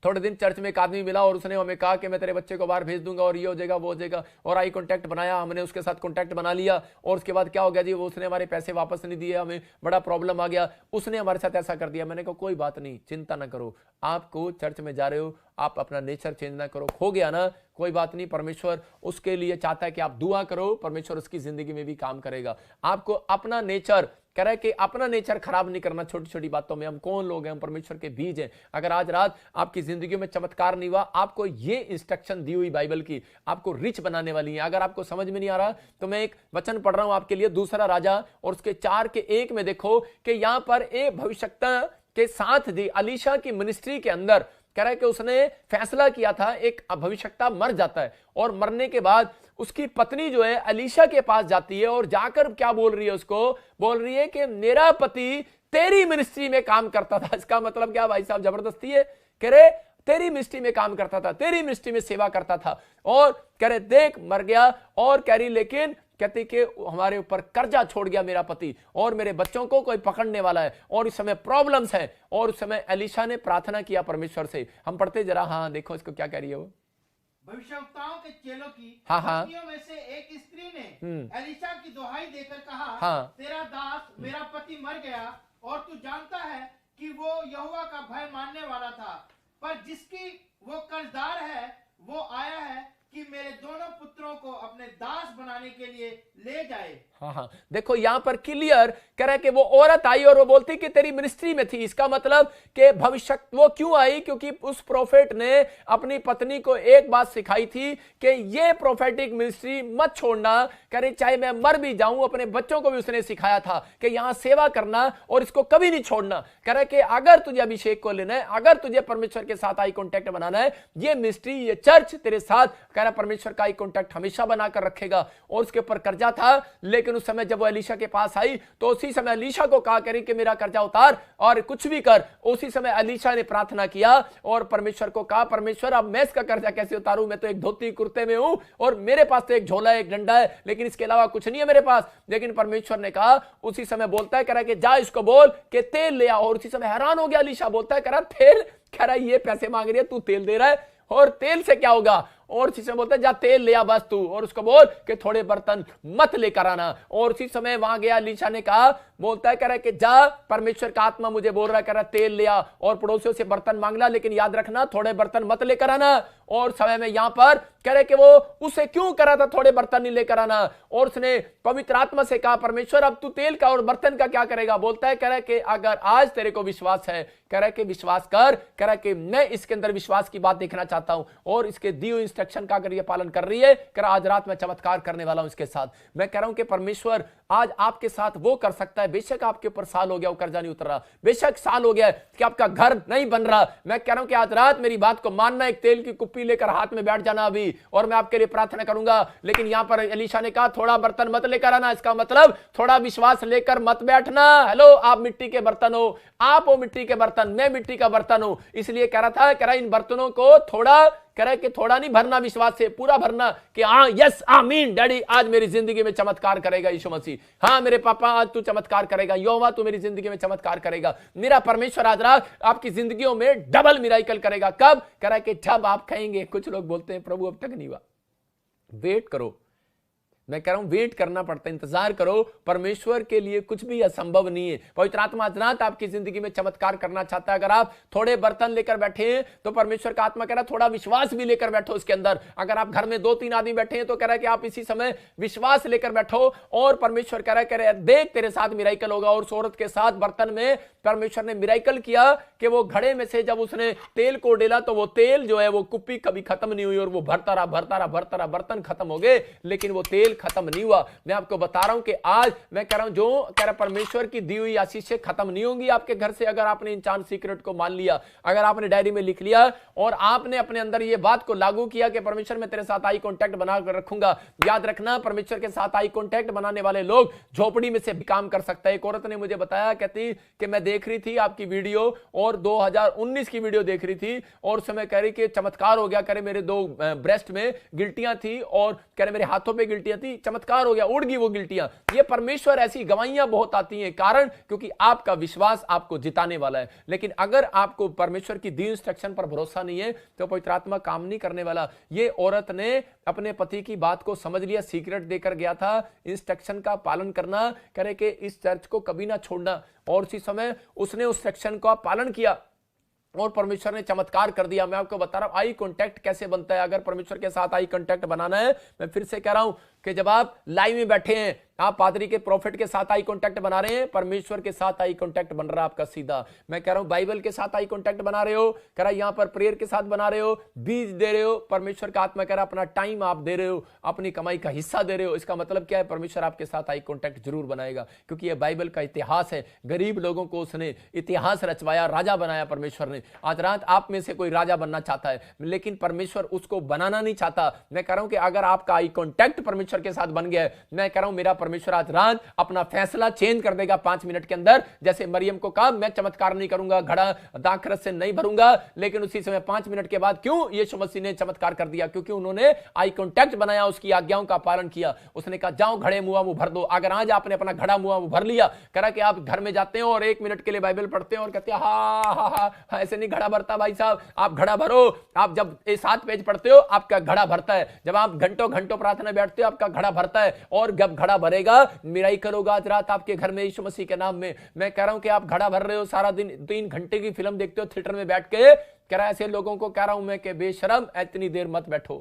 थोड़े दिन चर्च में एक आदमी मिला और उसने हमें कहा कि मैं तेरे बच्चे को बाहर भेज दूंगा और ये हो जाएगा वो हो जाएगा, और आई कांटेक्ट बनाया, हमने उसके साथ कांटेक्ट बना लिया, और उसके बाद क्या हो गया जी, वो उसने हमारे पैसे वापस नहीं दिए, हमें बड़ा प्रॉब्लम आ गया, उसने हमारे साथ ऐसा कर दिया। मैंने कहा कोई बात नहीं, चिंता ना करो, आपको चर्च में जा रहे हो, आप अपना नेचर चेंज ना करो, खो गया ना कोई बात नहीं, परमेश्वर उसके लिए चाहता है कि आप दुआ करो, परमेश्वर उसकी जिंदगी में भी काम करेगा। आपको अपना नेचर, कह रहा है कि अपना नेचर खराब नहीं करना छोटी छोटी बातों में। हम कौन लोग हैं, हम परमेश्वर के बीज हैं। अगर आज रात आपकी जिंदगी में चमत्कार नहीं हुआ, आपको ये इंस्ट्रक्शन दी हुई बाइबल की आपको रिच बनाने वाली है। अगर आपको समझ में नहीं आ रहा तो मैं एक वचन पढ़ रहा हूं आपके लिए, दूसरा राजा और उसके 4:1 में देखो कि यहां पर एक भविष्यवक्ता के साथ दी अलीशा की मिनिस्ट्री के अंदर, कह रहा है कि उसने फैसला किया था, एक भविष्यवक्ता मर जाता है और मरने के बाद उसकी पत्नी जो है अलीशा के पास जाती है और जाकर क्या बोल रही है, उसको बोल रही है कि मेरा पति तेरी मिनिस्ट्री में काम करता था। इसका मतलब क्या भाई साहब, जबरदस्ती है। कह रहे तेरी मिनिस्ट्री में काम करता था, तेरी मिनिस्ट्री में सेवा करता था, और कह रहे देख मर गया। और कह रही लेकिन कहती कि हमारे ऊपर कर्जा छोड़ गया मेरा पति, और मेरे बच्चों को कोई पकड़ने वाला है, और इस समय प्रॉब्लम्स हैं। और उस समय एलिशा ने प्रार्थना किया परमेश्वर से। हम पढ़ते जरा, हाँ देखो इसको क्या कह रही है वो। भविष्यवक्ताओं के चेलों की पत्नियों में से एक स्त्री ने एलिशा की दुहाई देकर कहा, तेरा दास मेरा पति मर गया, और तू जानता है कि वो यहोवा का भय मानने वाला था, पर जिसकी वो कर्जदार है वो आया है कि मेरे दोनों पुत्रों को अपने दास बनाने के लिए ले जाए। हाँ, देखो यहां पर क्लियर कह रहा है कि वो औरत आई और वो बोलती कि तेरी मिनिस्ट्री में थी। इसका मतलब कि भविष्य वो क्यों आई, क्योंकि उस प्रोफेट ने अपनी पत्नी को एक बात सिखाई थी कि ये प्रोफेटिक मिनिस्ट्री मत छोड़ना। कह रही चाहे मैं मर भी जाऊं, अपने बच्चों को भी उसने सिखाया था कि यहां सेवा करना और इसको कभी नहीं छोड़ना। कह रहा है कि अगर तुझे अभिषेक को लेना है, अगर तुझे परमेश्वर के साथ आई कॉन्टैक्ट बनाना है, ये मिनिस्ट्री, ये चर्च तेरे साथ, कह रहा परमेश्वर का आई कॉन्टैक्ट हमेशा बना कर रखेगा। और उसके ऊपर कर्जा था, लेकिन उस समय जब वो एलीशा के पास आई तो उसी समय एलीशा को कहा करी कि मेरा कर्जा उतार और कुछ भी कर। उसी समय एलीशा ने प्रार्थना किया और परमेश्वर को कहा, परमेश्वर अब मैं इसका कर्जा कैसे उतारूं, मैं तो एक धोती कुर्ते में हूं और मेरे पास तो एक झोला है, एक डंडा है, लेकिन इसके अलावा कुछ नहीं है मेरे पास। लेकिन परमेश्वर ने कहा, उसी समय बोलता है कह रहा कि जा इसको बोल कि तेल ले आ। और उसी समय हैरान हो गया एलीशा, बोलता है कह रहा तेल, कह रहा ये पैसे मांग रही है, तू तेल दे रहा है और तेल से क्या होगा। और उसी समय बोलता है जा तेल ले आ बस तू, और उसको बोल कि थोड़े बर्तन मत लेकर आना। और उसी समय वहां गया, एलीशा ने कहा, बोलता है कह रहा कि जा, परमेश्वर का आत्मा मुझे बोल रहा है, कह रहा तेल ले आ और पड़ोसियों से बर्तन मांगना, लेकिन याद रखना थोड़े बर्तन मत लेकर आना। और समय में यहां पर कह रहे कि वो उसे क्यों करा था थोड़े बर्तन नहीं लेकर आना, और उसने पवित्र आत्मा से कहा, परमेश्वर अब तू तेल का और बर्तन का क्या करेगा। बोलता है कह रहा कि अगर आज तेरे को विश्वास है, कह रहा कि विश्वास कर, कह रहा कि मैं इसके अंदर विश्वास की बात देखना चाहता हूं और इसके दिए हुए इंस्ट्रक्शन का अगर ये पालन कर रही है, कह रहा आज रात मैं चमत्कार करने वाला हूं इसके साथ। मैं कह रहा हूं कि परमेश्वर आज आपके साथ वो कर सकता है। बेशक आपके ऊपर साल हो गया वो कर्जा नहीं उतर रहा, बेशक साल हो गया कि आपका घर नहीं बन रहा, मैं कह रहा हूं कि आज रात मेरी बात को मानना, एक तेल की कुप्पी लेकर हाथ में बैठ जाना अभी और मैं आपके लिए प्रार्थना करूंगा। लेकिन यहां पर एलीशा ने कहा थोड़ा बर्तन मत लेकर आना, इसका मतलब थोड़ा विश्वास लेकर मत बैठना। हेलो, आप मिट्टी के बर्तन हो, आप हो मिट्टी के बर्तन, मैं मिट्टी का बर्तन हूं। इसलिए कह रहा था, कह रहा इन बर्तनों को थोड़ा, कह रहा है कि थोड़ा नहीं भरना, विश्वास से पूरा भरना कि हाँ यस आमीन डैडी आज मेरी जिंदगी में चमत्कार करेगा यीशु मसीह, हाँ मेरे पापा आज तू चमत्कार करेगा, यहोवा तू मेरी जिंदगी में चमत्कार करेगा, मेरा परमेश्वर आज रात आपकी जिंदगियों में डबल मिराकल करेगा। कब? कह रहा है कि जब आप कहेंगे। कुछ लोग बोलते हैं प्रभु अब तक नहीं हुआ, वेट करो। मैं कह रहा हूं वेट करना पड़ता है, इंतजार करो, परमेश्वर के लिए कुछ भी असंभव नहीं है। पवित्र आत्मा आज रात आपकी जिंदगी में चमत्कार करना चाहता है। अगर आप थोड़े बर्तन लेकर बैठे हैं तो परमेश्वर का आत्मा कह रहा है थोड़ा विश्वास भी लेकर बैठो इसके अंदर। अगर आप घर में 2-3 आदमी बैठे हैं तो कह रहा है कि आप इसी समय विश्वास लेकर बैठो और परमेश्वर कह रहा है देख तेरे साथ मिराकल होगा। और उस औरत के साथ बर्तन में परमेश्वर ने मिराकल किया कि वो घड़े में से जब उसने तेल को डेला तो वो तेल जो है वो कुप्पी कभी खत्म नहीं हुई और वो भरता रहा भरता रहा भरता रहा, बर्तन खत्म हो गए लेकिन वो तेल खत्म नहीं हुआ। मैं आपको बता रहा हूं कि आज मैं कह रहा हूं जो कह रहा परमेश्वर की दी हुई आशीषें खत्म नहीं होंगी आपके घर से। अगर आपने इन चांद सीक्रेट को मान लिया, अगर आपने डायरी में लिख लिया और आपने अपने अंदर ये बात को लागू किया कि परमेश्वर मैं तेरे साथ आई कांटेक्ट बना कर रखूंगा। याद रखना परमेश्वर के साथ आई कांटेक्ट बनाने वाले लोग झोपड़ी में से भी काम कर सकता है। एक औरत ने मुझे बताया, कहती कि मैं देख रही थी आपकी वीडियो और 2019 की वीडियो देख रही थी और समय कह रही कि चमत्कार हो गया, करे मेरे 2 ब्रेस्ट में गिल्टियां थी और कह रहे मेरे हाथों पे गिल्टियां थी, चमत्कार हो गया, उड़ गई वो गिल्टियां। ये परमेश्वर ऐसी गवाहियां बहुत आती हैं, कारण क्योंकि आपका विश्वास आपको जिताने वाला है। लेकिन अगर आपको परमेश्वर की दी इंस्ट्रक्शन पर भरोसा नहीं है तो पवित्र आत्मा काम नहीं करने वाला। ये औरत ने अपने पति की बात को समझ लिया, सीक्रेट देकर गया था, इंस्ट्रक्शन का पालन करना, करे कि इस चर्च को कभी ना छोड़ना। और उसी समय उसने उस सेक्शन का पालन किया और परमेश्वर ने चमत्कार कर दिया। मैं आपको बता रहा हूं आई कांटेक्ट कैसे बनता है। अगर परमेश्वर के साथ आई कांटेक्ट बनाना है, मैं फिर से कह रहा हूं कि जब आप लाइव में बैठे हैं, आप पादरी के प्रॉफिट के साथ आई कांटेक्ट बना रहे हैं, परमेश्वर के साथ आई कांटेक्ट बन रहा है आपका सीधा। मैं कह रहा हूं बाइबल के साथ आई कांटेक्ट बना रहे हो, कह रहा यहां पर प्रेयर के साथ बना रहे हो, बीज दे रहे हो, परमेश्वर का आत्मा कह रहा अपना टाइम आप दे रहे हो, अपनी कमाई का हिस्सा दे रहे हो। इसका मतलब क्या है? परमेश्वर आपके साथ आई कांटेक्ट जरूर बनाएगा, क्योंकि यह बाइबल का इतिहास है। गरीब लोगों को उसने इतिहास रचवाया, राजा बनाया परमेश्वर ने। आज रात आप में से कोई राजा बनना चाहता है, लेकिन परमेश्वर उसको बनाना नहीं चाहता। मैं कह रहा हूं कि अगर आपका आई कांटेक्ट परमेश्वर के साथ बन गया है, मैं कह रहा हूं मेरा परमेश्वर आज रात अपना फैसला चेंज कर देगा 5 मिनट के अंदर। जैसे मरियम को कहा मैं चमत्कार नहीं करूंगा, घड़ा दाखरस से नहीं भरूंगा, लेकिन उसी समय 5 मिनट के बाद क्यों यीशु मसीह ने चमत्कार कर दिया? क्योंकि उन्होंने आई कांटेक्ट बनाया, उसकी आज्ञाओं का पालन किया। उसने कहा जाओ घड़े मुआ मुंह भर दो। अगर आज आपने अपना घड़ा मुआ मुंह भर लिया, करा कि आप घर में जाते हो और 1 मिनट के लिए बाइबल पढ़ते हो और कहते हैं हा ऐसे नहीं घड़ा भरता भाई साहब, आप घड़ा भरो। आप जब 7 पेज पढ़ते हो आपका घड़ा भरता है, जब आप घंटों घंटों प्रार्थना बैठते हो आपका घड़ा भरता है। और जब घड़ा भरेगा मिराकल होगा आज रात आपके घर में यीशु मसीह के नाम में। मैं कह रहा हूं कि आप घड़ा भर रहे हो, सारा दिन 3 घंटे की फिल्म देखते हो थिएटर में बैठ के, कह रहा है ऐसे लोगों को कह रहा हूं मैं कि बेशरम इतनी देर मत बैठो।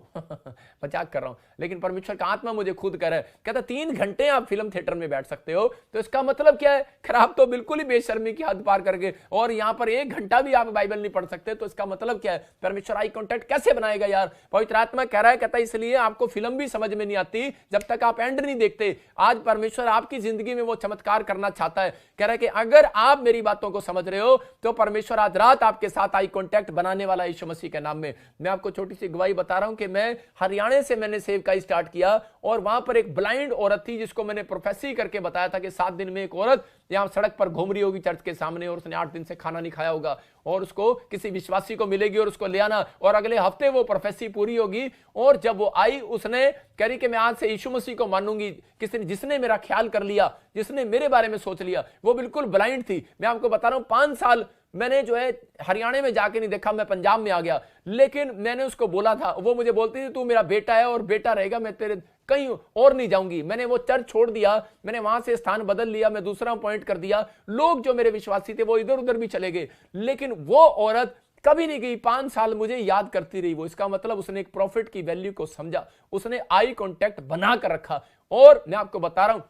मजाक कर रहा हूं, लेकिन परमेश्वर का आत्मा मुझे खुद कह रहा है, कहता 3 घंटे आप फिल्म थिएटर में बैठ सकते हो, तो इसका मतलब क्या है? खराब तो बिल्कुल ही बेशर्मी की हद पार करके, और यहां पर 1 घंटा भी आप बाइबल नहीं पढ़ सकते, तो इसका मतलब क्या है? परमेश्वर आई कांटेक्ट कैसे बनाएगा यार? पवित्र आत्मा कह रहा है, कहता इसलिए आपको फिल्म भी समझ में नहीं आती जब तक आप एंड नहीं देखते। आज परमेश्वर आपकी जिंदगी में वो चमत्कार करना चाहता है। कह रहा है कि अगर आप मेरी बातों को समझ रहे हो तो परमेश्वर आज रात आपके साथ आई कांटेक्ट बनाने वाला यीशु मसीह के नाम में। मैं आपको छोटी सी गवाही बता रहा हूं कि मैं हरियाणा से मैंने सेवकाई स्टार्ट किया और वहां पर एक ब्लाइंड औरत थी जिसको मैंने प्रोफेसी करके बताया था कि 7 दिन में एक औरत यहां सड़क पर घूम रही होगी चर्च के सामने और उसने 8 दिन से खाना नहीं खाया होगा और उसको किसी विश्वासी को मिलेगी और उसको ले आना और अगले हफ्ते वो प्रोफेसी पूरी होगी। और जब वो आई उसने कह रही कि मैं आज से यीशु मसीह को मानूंगी। जिसने मेरा ख्याल कर लिया, जिसने मेरे बारे में सोच लिया, वो बिल्कुल ब्लाइंड थी। मैं आपको बता रहा हूं 5 साल मैंने जो है हरियाणा में जाके नहीं देखा, मैं पंजाब में आ गया, लेकिन मैंने उसको बोला था, वो मुझे बोलती थी तू मेरा बेटा है और बेटा रहेगा, मैं तेरे कहीं और नहीं जाऊंगी। मैंने वो चर्च छोड़ दिया, मैंने वहां से स्थान बदल लिया, मैं दूसरा पॉइंट कर दिया। लोग जो मेरे विश्वासी थे वो इधर उधर भी चले गए, लेकिन वो औरत कभी नहीं गई। 5 साल मुझे याद करती रही वो। इसका मतलब उसने एक प्रॉफिट की वैल्यू को समझा, उसने आई कांटेक्ट बना कर रखा। और मैं आपको बता रहा हूं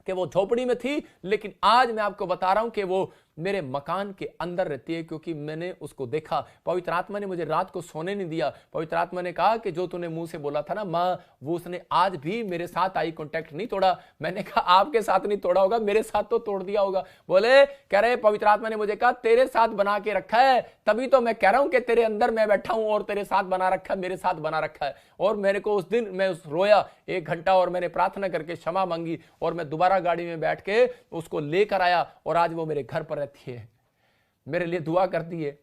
कि वो झोपड़ी में थी, लेकिन आज मैं आपको बता रहा हूं कि वो मेरे मकान के अंदर रहती है, क्योंकि मैंने उसको देखा। पवित्र आत्मा ने मुझे रात को सोने नहीं दिया। पवित्र आत्मा ने कहा कि जो तूने मुंह से बोला था ना मां, वो उसने आज भी मेरे साथ आई कांटेक्ट नहीं तोड़ा। मैंने कहा आपके साथ नहीं तोड़ा होगा, मेरे साथ तो तोड़ दिया होगा। बोले कह रहे पवित्र आत्मा ने मुझे कहा तेरे साथ बना के रखा है, तभी तो मैं कह रहा हूं कि तेरे अंदर मैं बैठा हूं और तेरे साथ बना रखा है, मेरे साथ बना रखा है। और मेरे को उस दिन मैं रोया 1 घंटा और मैंने प्रार्थना करके क्षमा मांगी और मैं दोबारा गाड़ी में बैठ के उसको लेकर आया और आज वो मेरे घर पर रहती है, मेरे लिए दुआ करती है।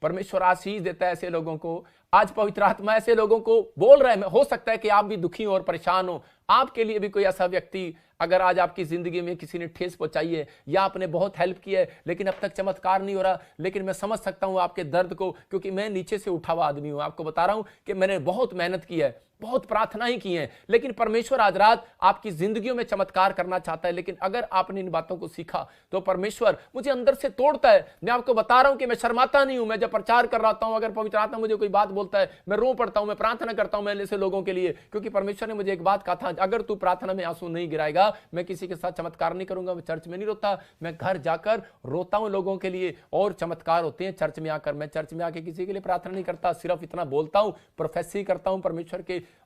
परमेश्वर आशीष देता है ऐसे लोगों को। आज पवित्र आत्मा ऐसे लोगों को बोल रहा है। हो सकता है कि आप भी दुखी हो और परेशान हो, आपके लिए भी कोई ऐसा व्यक्ति, अगर आज आपकी जिंदगी में किसी ने ठेस पहुंचाई है या आपने बहुत हेल्प की है लेकिन अब तक चमत्कार नहीं हो रहा, लेकिन मैं समझ सकता हूं आपके दर्द को, क्योंकि मैं नीचे से उठा हुआ आदमी हूं। आपको बता रहा हूं कि मैंने बहुत मेहनत की है, बहुत प्रार्थनाएं की हैं, लेकिन परमेश्वर आज रात आपकी जिंदगियों में चमत्कार करना चाहता है। लेकिन अगर आपने इन बातों को सीखा तो परमेश्वर मुझे अंदर से तोड़ता है। मैं आपको बता रहा हूं कि मैं शर्माता नहीं हूं। मैं जब प्रचार कर रहा हूं, अगर पवित्र आत्मा मुझे कोई बात बोलता है, मैं रो पड़ता हूं, मैं प्रार्थना करता हूं मैं ऐसे लोगों के लिए, क्योंकि परमेश्वर ने मुझे एक बात कहा था, अगर तू प्रार्थना में आंसू नहीं गिराएगा मैं किसी के साथ चमत्कार नहीं करूंगा। मैं चर्च में नहीं रोता, मैं घर जाकर रोता हूं लोगों के लिए और चमत्कार होते हैं चर्च में आकर। मैं चर्च में आके किसी के लिए प्रार्थना नहीं करता, सिर्फ इतना बोलता हूं, प्रोफेसी करता हूं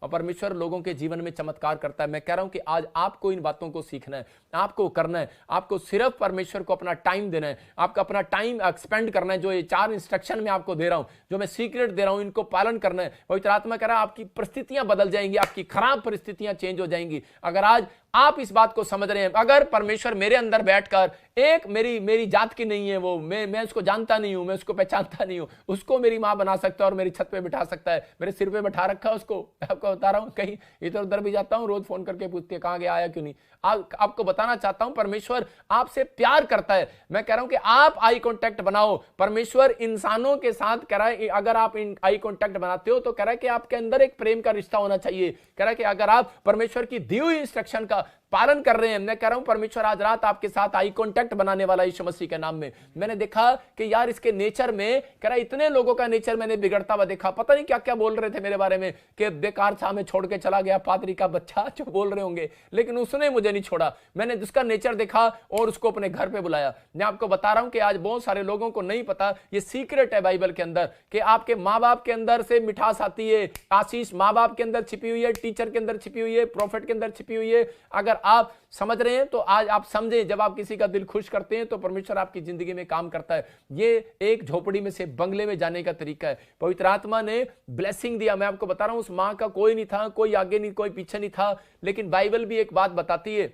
परमेश्वर लोगों के जीवन में चमत्कार करता है। मैं कह रहा हूं कि आज आपको इन बातों को सीखना है, आपको करना है, आपको सिर्फ परमेश्वर को अपना टाइम देना है, आपका अपना टाइम एक्सपेंड करना है। जो ये 4 इंस्ट्रक्शन मैं आपको दे रहा हूं, जो मैं सीक्रेट दे रहा हूं, इनको पालन करना है। पवित्र आत्मा कह रहा है आपकी परिस्थितियां बदल जाएंगी, आपकी खराब परिस्थितियां चेंज हो जाएंगी अगर आज आप इस बात को समझ रहे हैं। अगर परमेश्वर मेरे अंदर बैठकर, एक मेरी जात की नहीं है वो, मैं उसको जानता नहीं हूं, मैं उसको पहचानता नहीं हूं, उसको मेरी मां बना सकता है और मेरी छत पे बिठा सकता है, मेरे सिर पे बैठा रखा है उसको। आपको बता रहा हूं, कहीं इधर उधर भी जाता हूं, रोज फोन करके पूछती है कहां गया, आया क्यों नहीं। आपको बताना चाहता हूं परमेश्वर आपसे प्यार करता है। मैं कह रहा हूं कि आप आई कांटेक्ट बनाओ। परमेश्वर इंसानों के साथ कह रहा है अगर आप आई कांटेक्ट बनाते हो तो कह रहा है कि आपके अंदर एक प्रेम का रिश्ता होना चाहिए। कह रहा है कि अगर आप परमेश्वर की दी हुई इंस्ट्रक्शन का पालन कर रहे हैं, मैं कह रहा हूं परमेश्वर आज रात आपके साथ आई कांटेक्ट बनाने वाला यीशु मसीह के नाम में। मैंने देखा कि यार इसके नेचर में, कह रहा इतने लोगों का नेचर मैंने बिगड़ता हुआ देखा, पता नहीं क्या क्या बोल रहे थे मेरे बारे में कि बेकार था, मैं छोड़ के चला गया, पादरी का बच्चा, जो बोल रहे होंगे, लेकिन उसने मुझे नहीं छोड़ा। मैंने जिसका नेचर देखा और उसको अपने घर पे बुलाया। मैं आपको बता रहा हूं कि आज बहुत सारे लोगों को नहीं पता, ये सीक्रेट है बाइबल के अंदर, कि आपके माँ बाप के अंदर से मिठास आती है, आशीष माँ बाप के अंदर छिपी हुई है, टीचर के अंदर छिपी हुई है, प्रॉफिट के अंदर छिपी हुई है। अगर आप समझ रहे हैं तो आज आप समझें, जब आप किसी का दिल खुश करते हैं तो परमेश्वर आपकी जिंदगी में काम करता है। ये एक झोपड़ी में से बंगले में जाने का तरीका है। पवित्र आत्मा ने ब्लेसिंग दिया। मैं आपको बता रहा हूं उस मां का कोई नहीं था, कोई आगे नहीं, कोई पीछे नहीं था, लेकिन बाइबल भी एक बात बताती है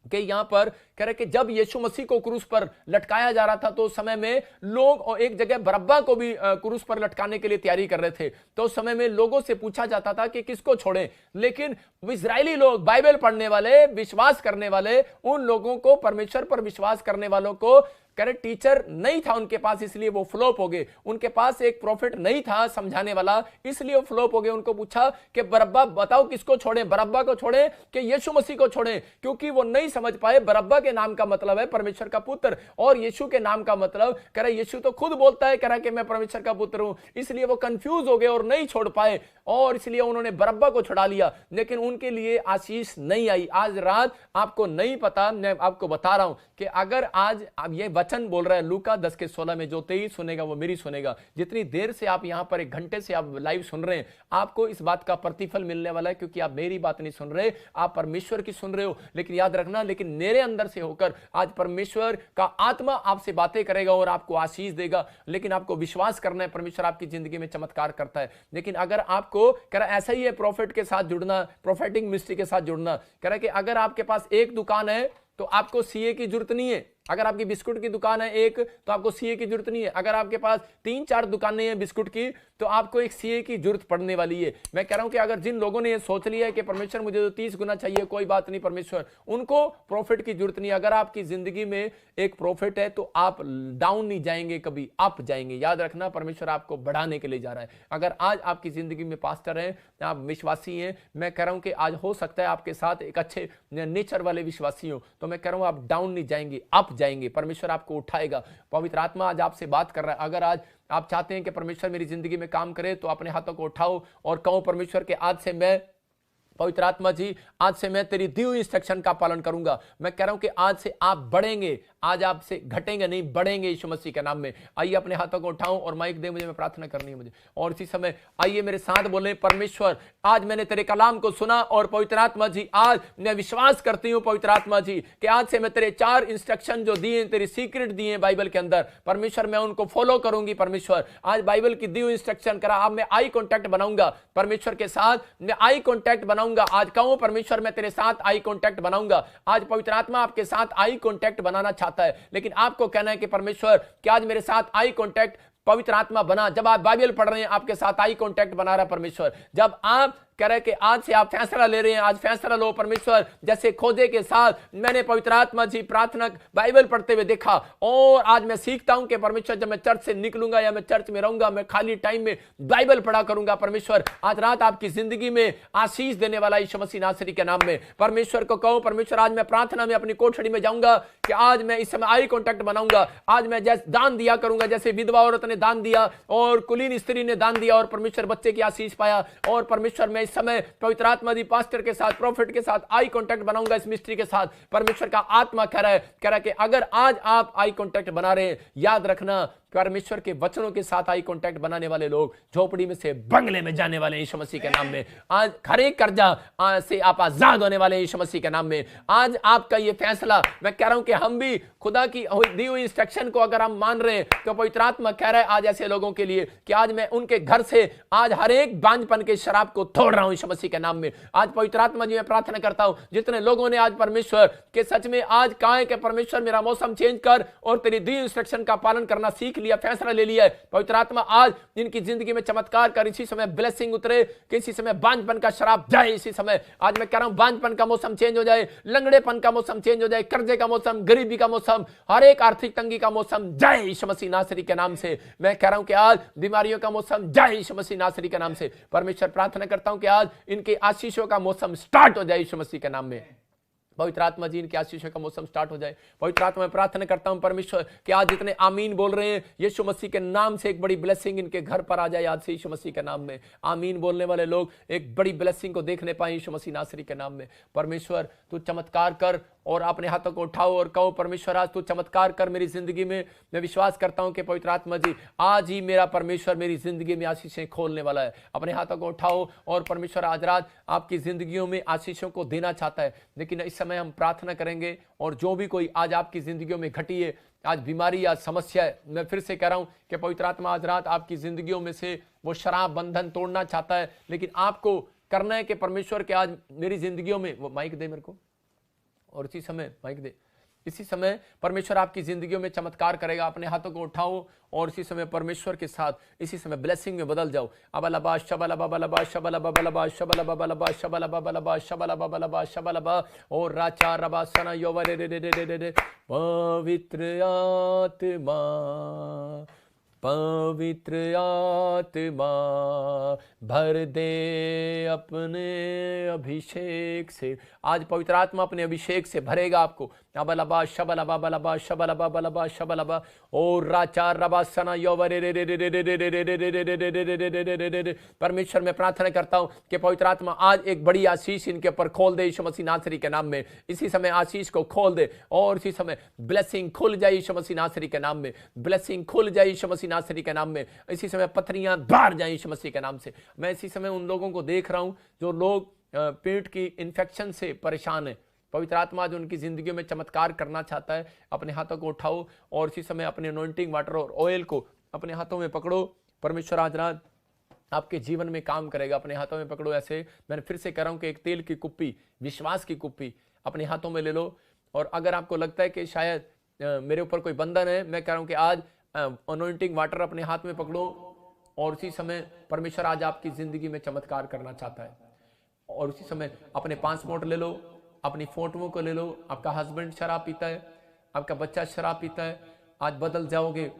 कि यहां पर कह रहे कि जब यीशु मसीह को क्रूस पर लटकाया जा रहा था तो उस समय में लोग, और एक जगह बरअब्बा को भी क्रूस पर लटकाने के लिए तैयारी कर रहे थे, तो उस समय में लोगों से पूछा जाता था कि किसको छोड़ें, लेकिन इजरायली लोग, बाइबल पढ़ने वाले, विश्वास करने वाले, उन लोगों को, परमेश्वर पर विश्वास करने वालों को, कह रहे टीचर नहीं था उनके पास, इसलिए वो फ्लॉप हो गए। उनके पास एक प्रॉफिट नहीं था समझाने वाला, इसलिए वो फ्लॉप हो गए। उनको पूछा कि बरअब्बा बताओ किसको छोड़ें, बरअब्बा को छोड़ें कि यीशु मसीह को छोड़ें, क्योंकि वो नहीं समझ पाए बरअब्बा के नाम का मतलब है परमेश्वर का पुत्र, और यीशु के नाम का मतलब, कह रहे यीशु तो खुद बोलता है, कह रहा है कि मैं परमेश्वर का पुत्र हूं, इसलिए वो कंफ्यूज हो गए और नहीं छोड़ पाए, और इसलिए उन्होंने बरअब्बा को छुड़ा लिया, लेकिन उनके लिए आशीष नहीं आई। आज रात आपको नहीं पता, मैं आपको बता रहा हूं कि अगर आज अब ये वचन बोल रहा है लूका 10:16 में, जो तेरी सुनेगा वो मेरी सुनेगा। जितनी देर से आप यहां पर 1 घंटे से आप लाइव सुन रहे हैं, आपको इस बात का प्रतिफल मिलने वाला है, क्योंकि आप मेरी बात नहीं सुन रहे, आप परमेश्वर की सुन रहे हो। लेकिन याद रखना, लेकिन मेरे अंदर से होकर आज परमेश्वर का आत्मा आपसे बातें करेगा और आपको आशीष देगा। लेकिन आपको विश्वास करना है, परमेश्वर आपकी जिंदगी में चमत्कार करता है। लेकिन अगर आपको कह रहा ऐसा ही है प्रॉफिट के साथ जुड़ना, प्रोफेटिक मिनिस्ट्री के साथ जुड़ना, कह रहा है कि अगर आपके पास एक दुकान है तो आपको सीए की जरूरत नहीं है। अगर आपकी बिस्कुट की दुकान है एक, तो आपको सीए की जरूरत नहीं है। अगर आपके पास 3-4 दुकानें हैं बिस्कुट की, तो आपको एक सीए की जरूरत पड़ने वाली है। मैं कह रहा हूं कि अगर जिन लोगों ने ये सोच लिया है कि परमेश्वर मुझे तो 30 गुना चाहिए, कोई बात नहीं परमेश्वर, उनको प्रॉफिट की जरूरत नहीं। अगर आपकी जिंदगी में एक प्रॉफिट है तो आप डाउन नहीं जाएंगे, कभी अप जाएंगे। याद रखना, परमेश्वर आपको बढ़ाने के लिए जा रहा है। अगर आज आपकी जिंदगी में पास्टर हैं, आप विश्वासी हैं, मैं कह रहा हूं कि आज हो सकता है आपके साथ एक अच्छे नेचर वाले विश्वासी हो, तो मैं कह रहा हूं आप डाउन नहीं जाएंगे, अप जाएंगे। परमेश्वर आपको उठाएगा। पवित्र आत्मा आज आपसे बात कर रहा है। अगर आज आप चाहते हैं कि परमेश्वर मेरी जिंदगी में काम करे, तो अपने हाथों को उठाओ और कहो परमेश्वर के आज से मैं, पवित्र आत्मा जी, आज से मैं तेरी दी हुई इंस्ट्रक्शन का पालन करूंगा। मैं कह रहा हूं कि आज से आप बढ़ेंगे, आज आपसे घटेंगे नहीं, बढ़ेंगे यीशु मसीह के नाम में। आइए अपने हाथों को उठाऊं और माइक दे मुझे, मैं प्रार्थना करनी है मुझे। और इसी समय आइए मेरे साथ बोलें, परमेश्वर आज मैंने तेरे कलाम को सुना और पवित्र आत्मा जी आज मैं विश्वास करती हूं पवित्र आत्मा जी कि आज से मैं तेरे 4 इंस्ट्रक्शन जो दिए, तेरी सीक्रेट दिए बाइबल के अंदर, परमेश्वर मैं उनको फॉलो करूंगी। परमेश्वर आज बाइबल की दी हुई इंस्ट्रक्शन करा, अब मैं आई कॉन्टैक्ट बनाऊंगा परमेश्वर के साथ, मैं आई कॉन्टैक्ट बनाऊंगा। आज कहूं परमेश्वर मैं तेरे साथ आई कॉन्टैक्ट बनाऊंगा। आज पवित्र आत्मा आपके साथ आई कॉन्टैक्ट बनाना चाहता है, लेकिन आपको कहना है कि परमेश्वर क्या आज मेरे साथ आई कॉन्टैक्ट पवित्र आत्मा बना। जब आप बाइबल पढ़ रहे हैं, आपके साथ आई कॉन्टैक्ट बना रहा है परमेश्वर। जब आप कह रहे कि आज से आप फैसला ले रहे हैं, आज फैसला लो परमेश्वर। जैसे खोजे के साथ मैंने पवित्र आत्मा जी प्रार्थना बाइबल पढ़ते हुए देखा, और आज मैं सीखता हूं कि परमेश्वर जब मैं चर्च से निकलूंगा या मैं चर्च में रहूंगा, मैं खाली टाइम में बाइबल पढ़ा करूंगा। परमेश्वर आज रात आपकी जिंदगी में आशीष देने वाला यीशु मसीह नासरी के नाम में परमेश्वर को कहो, परमेश्वर आज मैं प्रार्थना में अपनी कोठड़ी में जाऊंगा कि आज मैं इस समय आई कॉन्टैक्ट बनाऊंगा। आज मैं जैसे दान दिया करूंगा, जैसे विधवा औरत ने दान दिया और कुलीन स्त्री ने दान दिया और परमेश्वर बच्चे की आशीष पाया। और परमेश्वर मैं समय पवित्र आत्मा दी पास्टर के साथ, प्रॉफिट के साथ आई कांटेक्ट बनाऊंगा इस मिस्ट्री के साथ। परमेश्वर का आत्मा कह रहा है कि अगर आज आप आई कांटेक्ट बना रहे हैं, याद रखना परमेश्वर के वचनों के साथ आई कांटेक्ट बनाने वाले लोग झोपड़ी में से बंगले में जाने वाले यीशु मसीह के नाम में। आज हर एक कर्जा से आप आजाद होने वाले यीशु मसीह के नाम में। आज आपका ये फैसला, मैं कह रहा हूं कि हम भी खुदा की दी हुई इंस्ट्रक्शन को अगर हम मान रहे हैं, तो पवित्र आत्मा कह रहा है आज ऐसे लोगों के लिए कि आज मैं उनके घर से आज हर एक बांझपन के शराब को तोड़ रहा हूं यीशु मसीह के नाम में। आज पवित्र आत्मा जी मैं प्रार्थना करता हूं, जितने लोगों ने आज परमेश्वर के सच में आज कहा है कि परमेश्वर मेरा मौसम चेंज कर और तेरी दी इंस्ट्रक्शन का पालन करना सीख लिया, फैसला ले लिया है, पवित्र आत्मा आज इनकी जिंदगी में चमत्कार कर, इसी समय ब्लेसिंग उतरे, किसी समय बांझपन का शराब जाए। इसी समय आज मैं कह रहा हूं बांझपन का मौसम चेंज हो जाए, लंगड़ेपन का मौसम चेंज हो जाए, कर्जे का मौसम, गरीबी का मौसम, हर एक आर्थिक तंगी का मौसम जाए यीशु मसीह नासरी के नाम से। मैं कह रहा हूं कि आज बीमारियों का मौसम जाए यीशु मसीह नासरी के नाम से। परमेश्वर प्रार्थना करता हूं कि आज इनके आशीषों का मौसम स्टार्ट हो जाए यीशु मसीह के नाम में। पवित्र आत्मा जी इनके आशीषों का मौसम स्टार्ट हो जाए। पवित्र आत्मा में प्रार्थना करता हूं परमेश्वर कि आज जितने आमीन बोल रहे हैं यीशु मसीह के नाम से एक बड़ी ब्लेसिंग इनके घर पर आ जाए आज से यीशु मसीह के नाम में। आमीन बोलने वाले लोग एक बड़ी ब्लेसिंग को देखने पाए यीशु मसीह नासरी के नाम में। परमेश्वर तू चमत्कार कर और अपने हाथों को उठाओ और कहो परमेश्वर आज तू चमत्कार कर मेरी जिंदगी में। मैं विश्वास करता हूं कि पवित्र आत्मा जी आज ही मेरा परमेश्वर मेरी जिंदगी में आशीषें खोलने वाला है। अपने हाथों को उठाओ और परमेश्वर आज रात आपकी जिंदगियों में आशीषों को देना चाहता है। लेकिन इस समय हम प्रार्थना करेंगे और जो भी कोई आज आपकी जिंदगियों में घटी है, आज बीमारी या समस्या है, मैं फिर से कह रहा हूं कि पवित्र आत्मा आज रात आपकी जिंदगियों में से वो शराब बंधन तोड़ना चाहता है। लेकिन आपको करना है कि परमेश्वर के आज मेरी जिंदगियों में, वो माइक दे मेरे को, और इसी समय माइक दे, इसी समय परमेश्वर आपकी जिंदगियों में चमत्कार करेगा। अपने हाथों को उठाओ और इसी समय परमेश्वर के साथ इसी समय ब्लेसिंग में बदल जाओ। अबलबा शबलबा बलबा शबलबा बलबा शबलबा बलबा शबलबा बलबा शबलबा बलबा शबलबा और राचा रबा सना योवरे रे रे रे रे रे। पवित्र आत्मा पवित्र आत्मा भर दे अपने अभिषेक से। आज पवित्र आत्मा अपने अभिषेक से भरेगा आपको। अबलबा शबलबा बलबा शबलबा बलबा शबलबा और राचा रबा सना योवरे। परमेश्वर मैं प्रार्थना करता हूं कि पवित्र आत्मा आज एक बड़ी आशीष इनके ऊपर खोल दे यीशु मसीह नासरी के नाम में। इसी समय आशीष को खोल दे और इसी समय ब्लेसिंग खुल जाए यीशु मसीह नासरी के नाम में। ब्लेसिंग खुल जाए यीशु मसीह नासरी के नाम में। इसी समय पथरियां बाहर जाए यीशु मसीह के नाम से। मैं इसी समय उन लोगों को देख रहा हूं जो लोग पेट की इन्फेक्शन से परेशान है। पवित्र आत्मा जो उनकी जिंदगी में चमत्कार करना चाहता है, अपने हाथों को उठाओ और इसी समय अपने अनॉइंटिंग वाटर और ऑयल को अपने हाथों में पकड़ो। परमेश्वर आज रात आपके जीवन में काम करेगा। अपने हाथों में पकड़ो। ऐसे मैंने फिर से कह रहा हूं कि एक तेल की कुप्पी, विश्वास की कुप्पी अपने हाथों में ले लो। और अगर आपको लगता है कि शायद मेरे ऊपर कोई बंधन है, मैं कह रहा हूं कि आज अनॉइंटिंग वाटर अपने हाथ में पकड़ो और उसी समय परमेश्वर आज आपकी जिंदगी में चमत्कार करना चाहता है। और उसी समय अपने पासपोर्ट ले लो, अपनी फोटोओं को ले लो। आपका हस्बैंड शराब पीता है, आपका बच्चा शराब पीता है, आज बदल जाओगे।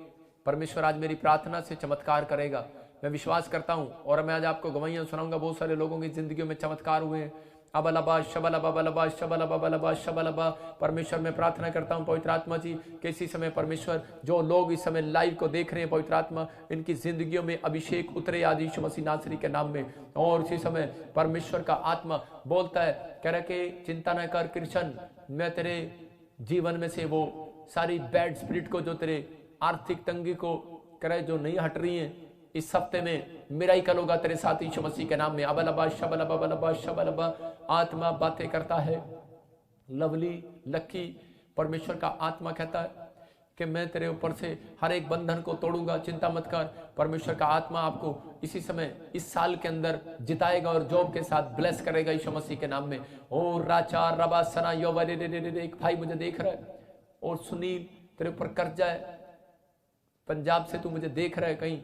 परमेश्वर आज मेरी प्रार्थना से चमत्कार करेगा, मैं विश्वास करता हूं। और मैं आज आपको गवाहियां सुनाऊंगा। बहुत सारे लोगों की जिंदगी में चमत्कार हुए हैं। अबलबा शबलबा बलबा शबलबा बलबा शबलबा। परमेश्वर मैं प्रार्थना करता हूं पवित्र आत्मा जी कि इसी समय परमेश्वर जो लोग इस समय लाइव को देख रहे हैं, पवित्र आत्मा इनकी जिंदगियों में अभिषेक उतरे आज यीशु मसीह नासरी के नाम में। और इसी समय परमेश्वर का आत्मा बोलता है, कह रहा कि चिंता न कर कृष्ण, मैं तेरे जीवन में से वो सारी बैड स्पिरिट को, जो तेरे आर्थिक तंगी को कह रहे जो नहीं हट रही है, इस हफ्ते में मेरा ही कल होगा तेरे साथ यीशु मसीह के नाम में। अबलबा शबलबा बलबा शबलबा। आत्मा बातें करता है। लवली लक्की, परमेश्वर का आत्मा कहता है कि मैं तेरे ऊपर से हर एक बंधन को तोड़ूंगा, चिंता मत कर। परमेश्वर का आत्मा आपको इसी समय इस साल के अंदर जिताएगा और जॉब के साथ ब्लेस करेगा यीशु मसीह के नाम में। और राचा रबा सना योवरे। एक भाई मुझे देख रहा है और सुनील तेरे ऊपर कर्जा है, पंजाब से तू मुझे देख रहा है कहीं,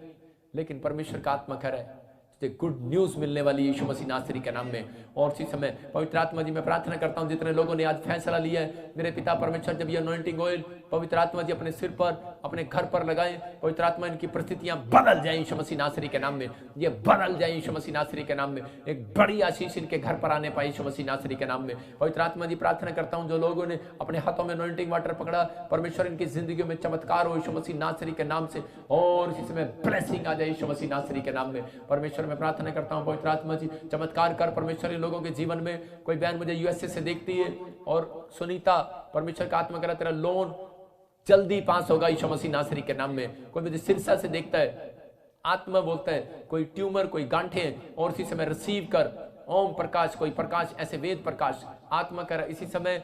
लेकिन परमेश्वर का आत्मा कह रहा है तुझे गुड न्यूज मिलने वाली यीशु मसीह नासरी के नाम में। और इसी समय पवित्र आत्मा जी मैं प्रार्थना करता हूं जितने लोगों ने आज फैसला लिया है, मेरे पिता परमेश्वर जब ये अनॉइंटिंग ऑयल पवित्र आत्मा जी अपने सिर पर, अपने घर पर लगाए, पवित्र आत्मा इनकी परिस्थितियां बदल जाए यीशु मसीह नासरी के नाम में। ये बदल जाए यीशु मसीह नासरी के नाम में। एक बड़ी आशीष इनके घर पर आने पाई यीशु मसीह नासरी के नाम में। पवित्र आत्मा जी प्रार्थना करता हूं जो लोगों ने अपने हाथों में अनॉइंटिंग वाटर पकड़ा, परमेश्वर इनकी जिंदगी में चमत्कार हो यीशु मसीह नासरी के नाम से। और इसी समय ब्लेसिंग आ जाए यीशु मसीह नासरी के नाम में। परमेश्वर मैं प्रार्थना करता हूं पवित्र आत्मा जी चमत्कार कर परमेश्वर इन लोगों के जीवन में। कोई बहन मुझे यूएसए से देखती है और सुनीता, परमेश्वर का आत्मा कह रहा तेरा लोन जल्दी पास होगा यीशु मसीह नासरी के नाम में। कोई मुझे सिरसा से देखता है, आत्मा बोलता है कोई ट्यूमर, कोई गांठे, और इसी समय रिसीव कर ओम प्रकाश, कोई प्रकाश ऐसे वेद प्रकाश। आत्मा कर इसी समय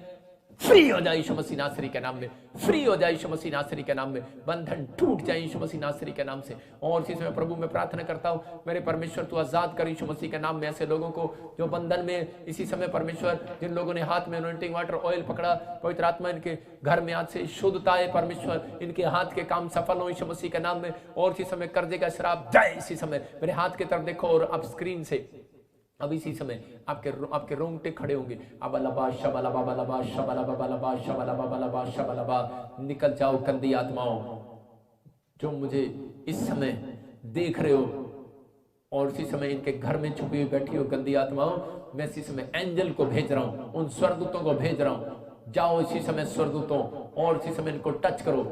फ्री हो जाए यीशु मसीह नासरी के नाम में। फ्री हो जाए यीशु मसीह नासरी के नाम में। बंधन टूट जाए यीशु मसीह नासरी के नाम से। और इसी समय प्रभु मैं प्रार्थना करता हूं मेरे परमेश्वर तू आजाद कर यीशु मसीह के नाम में ऐसे लोगों को जो बंधन में इसी समय परमेश्वर, जिन लोगों ने हाथ में अनॉइंटिंग वाटर ऑयल पकड़ा, पवित्र आत्मा इनके घर में आज से शुद्धता है परमेश्वर, इनके हाथ के काम सफल हो यीशु मसीह के नाम में। और इसी समय कर्जे का श्राप जाए इसी समय। मेरे हाथ की तरफ देखो और अब स्क्रीन से अब इसी समय आपके रोंगटे खड़े होंगे। अबलबा शबलबा बलबा शबलबा बलबा शबलबा बलबा शबलबा। निकल जाओ गंदी आत्माओं जो मुझे इस समय देख रहे हो और इसी समय इनके घर में छुपी हुई बैठी हो गंदी आत्माओं, मैं इसी समय एंजल को भेज रहा हूं, उन स्वर्गदूतों को भेज रहा हूं। जाओ इसी समय स्वर्गदूतों और इसी समय इनको टच करो।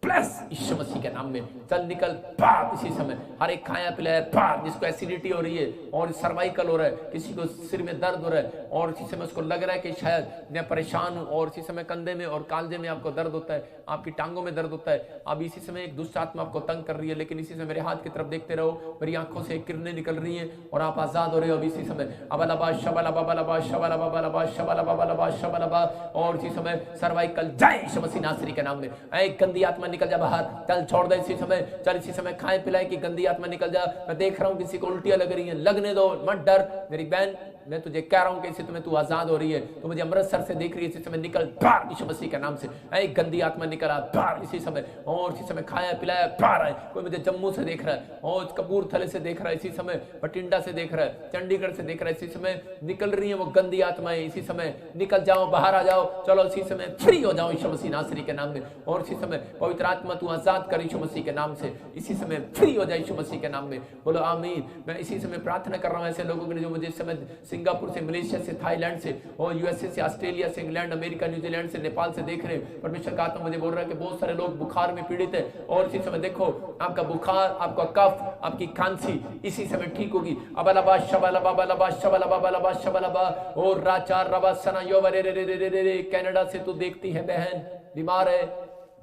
प्लस यीशु मसीह के नाम में चल निकल भाग इसी समय। हर एक खाया पिलाया भाग, जिसको एसिडिटी हो रही है और सर्वाइकल हो रहा है, किसी को सिर में दर्द हो रहा है और इसी समय उसको लग रहा है कि शायद मैं परेशान हूं, और इसी समय कंधे में और कालजे में आपको दर्द होता है, आपकी टांगों में दर्द होता है। अब इसी समय एक दुष्ट आत्मा आपको तंग कर रही है, लेकिन इसी समय मेरे हाथ की तरफ देखते रहो, मेरी आंखों से किरणें निकल रही हैं और आप आजाद हो रहे हो। अब इसी समय अबलबा शबलबा बलबा शबलबा बलबा शबलबा बलबा शबलबा। और इसी समय सर्वाइकल जाए यीशु मसीह नासरी के नाम में। एक गंदी आत्मा निकल जा बाहर, चल छोड़ दे इसी समय। चल इसी समय खाए पिलाए कि गंदी आत्मा निकल जा। मैं देख रहा हूं किसी को उल्टियां लग रही हैं, लगने दो, मत डर मेरी बहन, मैं तुझे कह रहा हूं कि इसी समय तू आजाद हो रही है, तो मुझे अमृतसर से देख रही है, इसी समय निकल बाहर यीशु मसीह के नाम से। ऐ गंदी आत्मा निकल आ बाहर इसी समय, और इसी समय खाया पिलाया बाहर आए। कोई मुझे जम्मू से देख रहा है, और कपूरथले से देख रहा है, इसी समय बठिंडा से देख रहा है, चंडीगढ़ से देख रहा है, इसी समय निकल रही है वो गंदी आत्माएं। इसी समय निकल जाओ, बाहर आ जाओ, चलो इसी समय फ्री हो जाओ यीशु मसीह नासरी के नाम में। और इसी समय पवित्र आत्मा तू आजाद कर यीशु मसीह के नाम से, इसी समय फ्री हो जाए यीशु मसीह के नाम में। बोलो आमीन। मैं इसी समय प्रार्थना कर रहा हूं ऐसे लोगों के लिए जो मुझे इस समय सिंगापुर से, मलेशिया से, थाईलैंड से, और यूएसए से, ऑस्ट्रेलिया से, इंग्लैंड, अमेरिका, न्यूजीलैंड से, नेपाल से देख रहे हैं। परमेश्वर का आत्मा मुझे बोल रहा है कि बहुत सारे लोग बुखार में पीड़ित है, और इसी समय देखो आपका बुखार, आपका कफ, आपकी खांसी इसी समय ठीक होगी। अबलबा शबलबा बलबा शबलबा बलबा शबलबा। और राचार रबा सना योवरे रे रे रे रे रे। कनाडा से तू देखती है बहन, बीमार है,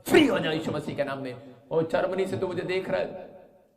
फ्री हो जाए यीशु मसीह के नाम में। और जर्मनी से तू मुझे देख रहा है,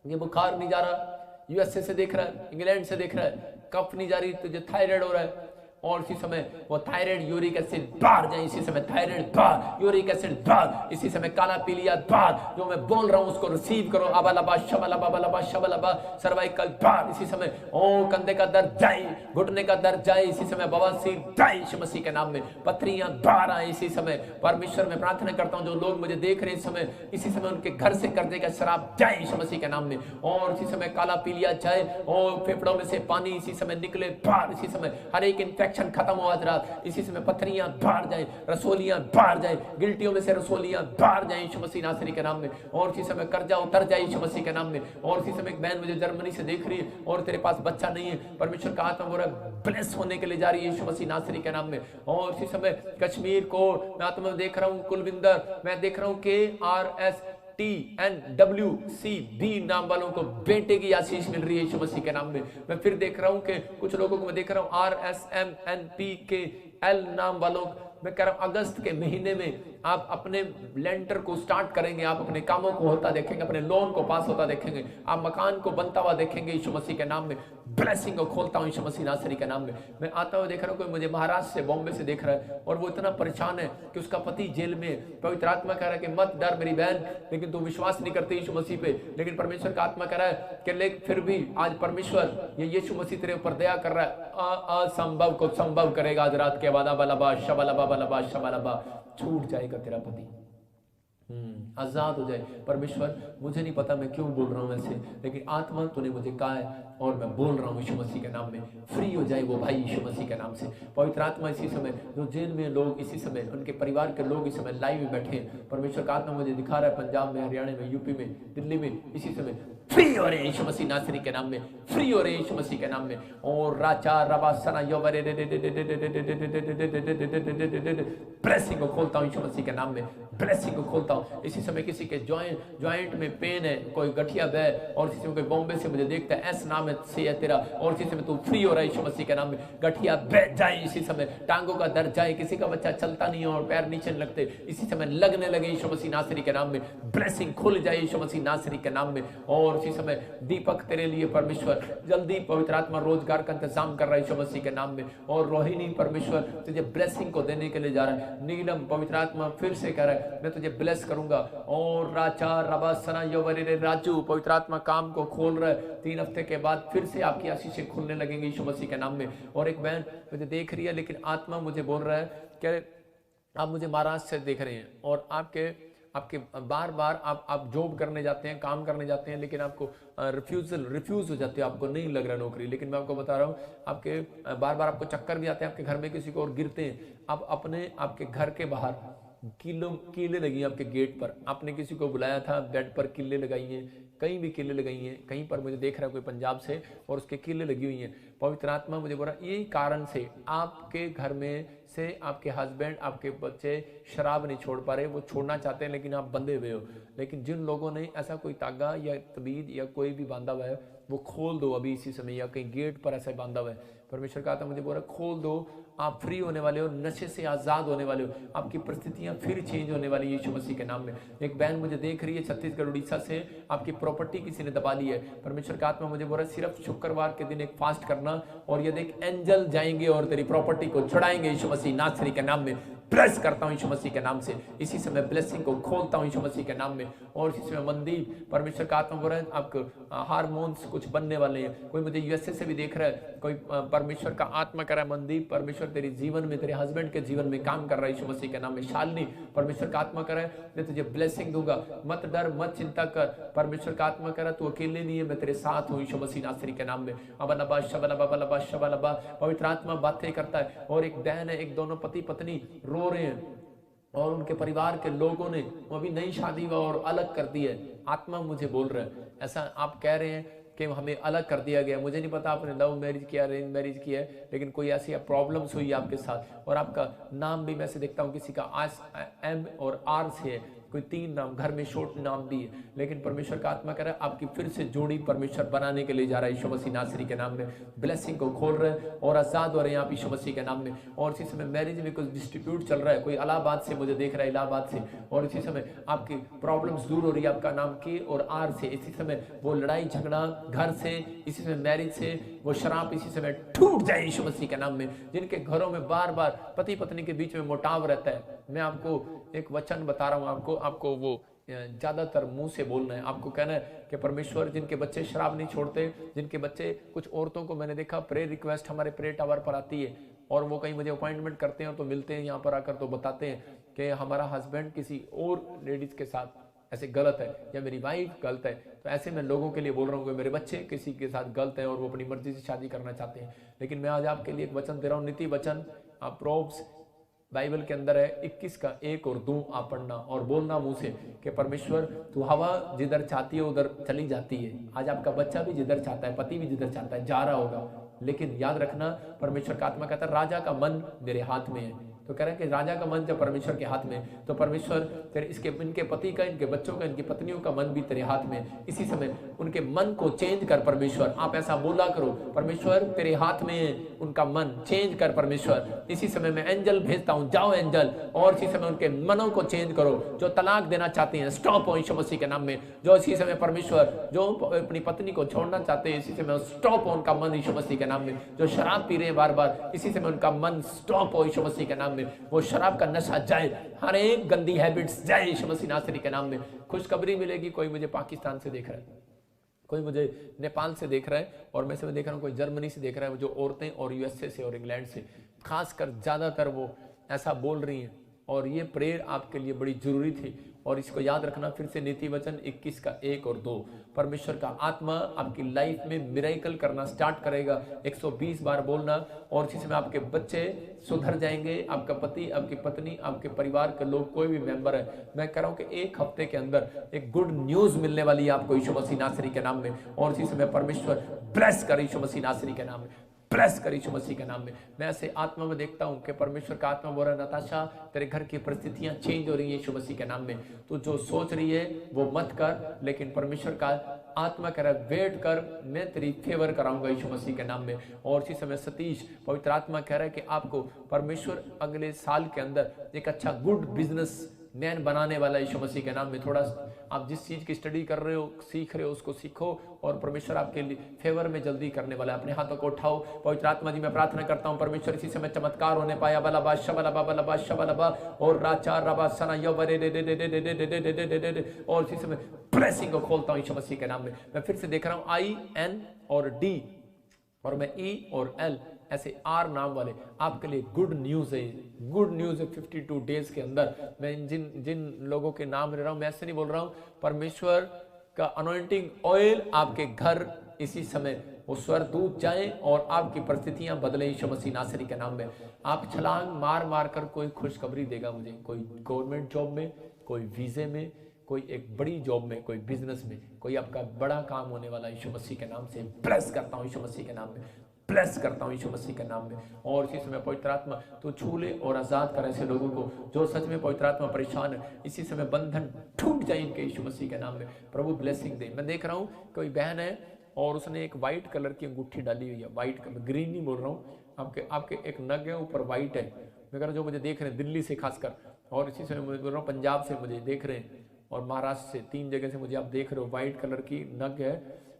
ये बुखार नहीं जा रहा, यूएसए से देख रहा है, इंग्लैंड से देख रहा है, कफ नहीं जा रही, तुझे थायराइड हो रहा है, और इसी समय वो थायराइड, यूरिक एसिड बाहर जाए इसी समय, थायराइड बाहर, यूरिक एसिड बाहर, इसी समय काला पीलिया बाहर। जो मैं बोल रहा हूं उसको रिसीव करो। अबलबा शबलबा बलबा शबलबा। सर्वाइकल बाहर इसी समय। ओ कंधे का दर्द जाए, घुटने का दर्द जाए इसी समय, बवासीर जाए यीशु मसीह के नाम में। पथरियां बाहर आए इसी समय। परमेश्वर में प्रार्थना करता हूं जो लोग मुझे देख रहे हैं इस समय, इसी समय उनके घर से कर्जे का शराब जाए यीशु मसीह के नाम में। और इसी समय काला पीलिया जाए, और फेफड़ों में से पानी इसी समय निकले बाहर इसी समय। हर एक इन्फेक्शन खत्म हो आज रात इसी समय। पथरियां बाहर जाए, रसोलियां बाहर जाए, गिल्टियों में से रसोलियां बाहर जाए यीशु मसीह नासरी के नाम में। और इसी समय कर्जा उतर जाए यीशु मसीह के नाम में। और इसी समय एक बहन मुझे जर्मनी से देख रही है, और तेरे पास बच्चा नहीं है, परमेश्वर का आत्मा बोल रहा है ब्लेस होने के लिए जा रही है यीशु मसीह नासरी के नाम में। और इसी समय कश्मीर को मैं आत्मा देख रहा हूं, कुलविंदर मैं देख रहा हूं, KRSTNWCB नाम वालों को बेटे की आशीष मिल रही है यीशु मसीह के नाम में। मैं फिर देख रहा हूं कि कुछ लोगों को मैं देख रहा हूं RSMNPKL नाम वालों। मैं कह रहा हूं अगस्त के महीने में आप अपने लेंटर को स्टार्ट करेंगे, आप अपने कामों को होता देखेंगे, अपने लोन को पास होता देखेंगे, आप मकान को बनता हुआ देखेंगे यीशु मसीह के नाम में। ब्लेसिंग को खोलता हूं यीशु मसीह नासरी के नाम में। मैं आता हुआ देख रहा हूं, कोई मुझे महाराष्ट्र से, बॉम्बे से देख रहा है, और वो इतना परेशान है कि उसका पति जेल में। पवित्र आत्मा कह रहा है कि मत डर मेरी बहन, लेकिन तू विश्वास नहीं करती यीशु मसीह पे, लेकिन परमेश्वर का आत्मा कह रहा है कि लेकिन फिर भी आज परमेश्वर ये यीशु मसीह तेरे ऊपर दया कर रहा है, असंभव को संभव करेगा आज रात के बाद। बलबा शबलबा बलबा शबलबा। छूट जाएगा तेरा पति, आजाद हो जाए। परमेश्वर मुझे नहीं पता मैं क्यों बोल रहा हूं ऐसे, लेकिन आत्मा तूने मुझे कहा है और मैं बोल रहा हूं यीशु मसीह के नाम में। फ्री हो जाए वो भाई यीशु मसीह के नाम से। पवित्र आत्मा इसी समय जो जेल में लोग इसी समय, उनके परिवार के लोग इस समय लाइव में बैठे हैं, परमेश्वर का आत्मा मुझे दिखा रहा है पंजाब में, हरियाणा में, यूपी में, दिल्ली में, इसी समय फ्री हो रहे यीशु मसीह नासरी के नाम में, फ्री हो रहे यीशु मसीह के नाम में। और राचा रबासना योवरे ब्लेसिंग को खोलता हूं यीशु मसीह के नाम में, ब्लेसिंग को खोलता हूं। इसी समय किसी के जॉइंट में पेन है, कोई गठिया है, और इसी समय कोई बॉम्बे से मुझे देखता है, एस नाम से है तेरा, और इसी समय तू फ्री हो रहा है यीशु मसीह के नाम में। गठिया बैठ जाए इसी समय, टांगों का दर्द जाए, किसी का बच्चा चलता नहीं है और पैर नीचे लगते, इसी समय लगने लगे यीशु मसीह नासरी के नाम में। ब्लेसिंग खुल जाए यीशु मसीह नासरी के नाम में। और इसी समय दीपक तेरे लिए परमेश्वर जल्दी पवित्र आत्मा रोजगार का इंतजाम कर रहा है यीशु मसीह के नाम में। और रोहिणी परमेश्वर तुझे ब्लेसिंग को देने के लिए जा रहा है। नीलम पवित्र आत्मा फिर से कह रहा है मैं तुझे ब्लेस करूंगा। और राचा रबासना योवरे राजू पवित्र आत्मा काम को खोल रहा है। 3 हफ्ते के बाद फिर से आपकी आशीषें खुलने लगेंगी यीशु मसीह के नाम में। और एक बहन मुझे देख रही है, लेकिन आत्मा मुझे बोल रहा है कि आप मुझे महाराष्ट्र से देख रहे हैं, और आपके बार बार आप जॉब करने जाते हैं, काम करने जाते हैं, लेकिन आपको रिफ्यूज हो जाते हैं, आपको नहीं लग रहा नौकरी। लेकिन मैं आपको बता रहा हूँ, आपके बार बार आपको चक्कर भी आते हैं, आपके घर में किसी को और गिरते हैं। आप आपके घर के बाहर कीले लगी हैं, आपके गेट पर आपने किसी को बुलाया था, बेड पर कीले लगाई हैं, कहीं भी कीले लगाई हैं, कहीं पर मुझे देख रहा है कोई पंजाब से, और उसके कीले लगी हुई हैं। पवित्र आत्मा मुझे बोल रहा है यही कारण से आपके घर में से आपके हस्बैंड, आपके बच्चे शराब नहीं छोड़ पा रहे, वो छोड़ना चाहते हैं लेकिन आप बंधे हुए हो। लेकिन जिन लोगों ने ऐसा कोई तागा या तबीद या कोई भी बांधा हुआ है वो खोल दो अभी इसी समय, या कहीं गेट पर ऐसा बांधा हुआ है। परमेश्वर का आत्मा मुझे बोल रहा है खोल दो, आप फ्री होने वाले हो, नशे से आजाद होने वाले हो, आपकी परिस्थितियां फिर चेंज होने वाली है यीशु मसीह के नाम में। एक बहन मुझे देख रही है छत्तीसगढ़ उड़ीसा से, आपकी प्रॉपर्टी किसी ने दबा ली है। परमेश्वर का आत्मा मुझे बोल रहा है सिर्फ शुक्रवार के दिन एक फास्ट करना, और ये देख एंजल जाएंगे और तेरी प्रॉपर्टी को छुड़ाएंगे यीशु मसीह नासरी के नाम में। ब्लेस करता हूं यीशु मसीह के नाम से, इसी समय ब्लेसिंग को खोलता हूं यीशु मसीह के नाम में। और इसी समय मंदीप परमेश्वर का आत्मा बोल रहा है आपको हार्मोन्स कुछ बनने वाले हैं। कोई मुझे यूएसए से भी देख रहा है, कोई परमेश्वर का आत्मा कर रहा है मंदीप परमेश्वर तेरे जीवन में, तेरे हस्बैंड के जीवन में काम कर रहा है यीशु मसीह के नाम में। शालिनी परमेश्वर का आत्मा कर रहा है मैं तुझे ब्लेसिंग दूंगा, मत डर मत चिंता कर। परमेश्वर का आत्मा कर रहा है तू अकेले नहीं है, मैं तेरे साथ हूं यीशु मसीह नासरी के नाम में। अबलबा शबलबा शबलबा पवित्र आत्मा बातें करता है। और एक बहन है, एक दोनों पति पत्नी रो रहे हैं और उनके परिवार के लोगों ने अभी नई शादी हुआ और अलग कर दी है। आत्मा मुझे बोल रहा है ऐसा आप कह रहे हैं कि हमें अलग कर दिया गया। मुझे नहीं पता आपने लव मैरिज किया अरेंज मैरिज किया है, लेकिन कोई ऐसी प्रॉब्लम्स हुई आपके साथ। और आपका नाम भी मैं से देखता हूँ किसी का एम और आर से है, कोई 3 नाम, घर में शॉर्ट नाम भी है, लेकिन परमेश्वर का आत्मा कह रहा है आपकी फिर से जोड़ी परमेश्वर बनाने के लिए जा रहा है यीशु मसीह नासरी के नाम में। ब्लेसिंग को खोल रहे हैं और आजाद हो रहे हैं आप यीशु मसीह के नाम में। और इसी समय मैरिज में कुछ डिस्ट्रीब्यूट चल रहा है, कोई इलाहाबाद से मुझे देख रहा है, इलाहाबाद से, और इसी समय आपकी प्रॉब्लम्स दूर हो रही है आपका नाम के और आर से। इसी समय वो लड़ाई झगड़ा घर से, इसी समय मैरिज से, वो शराब इसी समय टूट जाए यीशु मसीह के नाम में। जिनके घरों में बार बार पति पत्नी के बीच में मोटाव रहता है, मैं आपको एक वचन बता रहा हूं, आपको वो ज्यादातर मुंह से बोलना है। आपको कहना है कि परमेश्वर जिनके बच्चे शराब नहीं छोड़ते, जिनके बच्चे, कुछ औरतों को मैंने देखा प्रेयर रिक्वेस्ट हमारे प्रेयर टावर पर आती है और वो कहीं मुझे अपॉइंटमेंट करते हैं तो मिलते हैं यहाँ पर आकर तो बताते हैं कि हमारा हस्बैंड किसी और लेडीज के साथ ऐसे गलत है या मेरी वाइफ गलत है। तो ऐसे मैं लोगों के लिए बोल रहा हूँ कि मेरे बच्चे किसी के साथ गलत है और वो अपनी मर्जी से शादी करना चाहते हैं। लेकिन मैं आज आपके लिए एक वचन दे रहा हूँ, नीति वचन प्रोव्स बाइबल के अंदर है 21 का 1 और 2 आप पढ़ना और बोलना मुंह से कि परमेश्वर तू हवा जिधर चाहती है उधर चली जाती है। आज आपका बच्चा भी जिधर चाहता है, पति भी जिधर चाहता है जा रहा होगा, लेकिन याद रखना परमेश्वर का आत्मा कहता है राजा का मन मेरे हाथ में है। तो कह रहे हैं कि राजा का मन जब परमेश्वर के हाथ में, तो परमेश्वर तेरे इनके पति का, इनके बच्चों का, इनकी पत्नियों का मन भी तेरे हाथ में। इसी समय उनके मन को चेंज कर परमेश्वर, आप ऐसा बोला करो परमेश्वर तेरे हाथ में उनका मन चेंज कर परमेश्वर। इसी समय मैं एंजल भेजता हूं, जाओ एंजल, और इसी समय उनके मनों को चेंज करो। जो तलाक देना चाहते हैं स्टॉप हो यीशु मसीह के नाम में। जो इसी समय परमेश्वर जो अपनी पत्नी को छोड़ना चाहते हैं इसी समय स्टॉप हो उनका मन यीशु मसीह के नाम में। जो शराब पी रहे हैं बार बार इसी समय उनका मन स्टॉप हो यीशु मसीह के नाम में। वो शराब का नशा जाए, हर एक गंदी हैबिट्स जाए यीशु मसीह नासरी के नाम में। खुशखबरी मिलेगी। कोई मुझे पाकिस्तान से देख रहा है, कोई मुझे नेपाल से देख रहा है, और मैं से देख रहा हूँ कोई जर्मनी से देख रहा है, जो औरतें और यूएसए से और इंग्लैंड से खासकर ज्यादातर वो ऐसा बोल रही हैं। और ये प्रेयर आपके लिए बड़ी जरूरी थी। और इसको याद रखना फिर से, नीति वचन 21 का 1 और 2। परमेश्वर का आत्मा आपकी लाइफ में मिरेकल करना स्टार्ट करेगा। 120 बार बोलना, और इसी समय आपके बच्चे सुधर जाएंगे, आपका पति, आपकी पत्नी, आपके परिवार के लोग, कोई भी मेंबर है। मैं कह रहा हूं कि 1 हफ्ते के अंदर एक गुड न्यूज मिलने वाली है आपको यीशु मसीह नासरी के नाम में। और इसी समय परमेश्वर ब्लेस कर यीशु मसीह नासरी के नाम में, ब्लेस कर यीशु मसीह के नाम में। मैं ऐसे आत्मा में देखता हूं कि परमेश्वर का आत्मा बोल रहा है नताशा तेरे घर की परिस्थितियां चेंज हो रही है यीशु मसीह के नाम में। तू जो सोच रही है वो मत कर, लेकिन परमेश्वर का आत्मा कह रहा है वेट कर, मैं तेरी फेवर कराऊंगा यीशु मसीह के नाम में। और इसी समय सतीश पवित्र आत्मा कह रहा है कि आपको परमेश्वर अगले साल के अंदर एक अच्छा गुड बिजनेस मैन बनाने वाला यीशु मसीह के नाम में। थोड़ा आप जिस चीज की स्टडी कर रहे हो, सीख रहे हो, उसको सीखो, और परमेश्वर आपके लिए फेवर में जल्दी करने वाला है। अपने हाथों को उठाओ। पवित्र आत्मा जी मैं प्रार्थना करता हूं परमेश्वर इसी समय चमत्कार होने पाया बलबा शबलबा बलबा शबलबा और राचा रबा सना यवरे दे दे दे दे दे दे दे दे दे दे। और इसी समय ब्लेसिंग को खोलता हूं यीशु मसीह के नाम में। मैं फिर से देख रहा हूं I-N और D, और मैं E और L ऐसे R नाम वाले आपके लिए गुड न्यूज है। गुड न्यूज है 52 डेज के अंदर। मैं जिन लोगों के नाम ले रहा हूं, मैं ऐसे नहीं बोल रहा हूं, परमेश्वर का अनॉइंटिंग ऑयल आपके घर इसी समय वो स्वर्गदूत जाएं और आपकी परिस्थितियां बदले यीशु मसीह नासरी के नाम में। आप छलांग मार मार कर कोई खुशखबरी देगा मुझे, कोई गवर्नमेंट जॉब में, कोई वीजे में, कोई एक बड़ी जॉब में, कोई बिजनेस में, कोई आपका बड़ा काम होने वाला यीशु मसीह के नाम से। ब्लेस करता हूं यीशु मसीह के नाम में, ब्लेस करता हूं यीशु मसीह के नाम में। और इसी समय पवित्र आत्मा तो छू ले और आजाद कर ऐसे लोगों को जो सच में पवित्र आत्मा परेशान है। इसी समय बंधन टूट जाए इनके यीशु मसीह के नाम में। प्रभु ब्लेसिंग दे। मैं देख रहा हूं कोई बहन है और उसने एक व्हाइट कलर की अंगूठी डाली हुई है, व्हाइट कलर, ग्रीन नहीं बोल रहा हूँ, आपके आपके एक नग है ऊपर वाइट है, मगर जो मुझे देख रहे हैं दिल्ली से खासकर, और इसी समय मुझे बोल रहा हूँ पंजाब से मुझे देख रहे हैं, और महाराष्ट्र से, 3 जगह से मुझे आप देख रहे हो, वाइट कलर की नग है,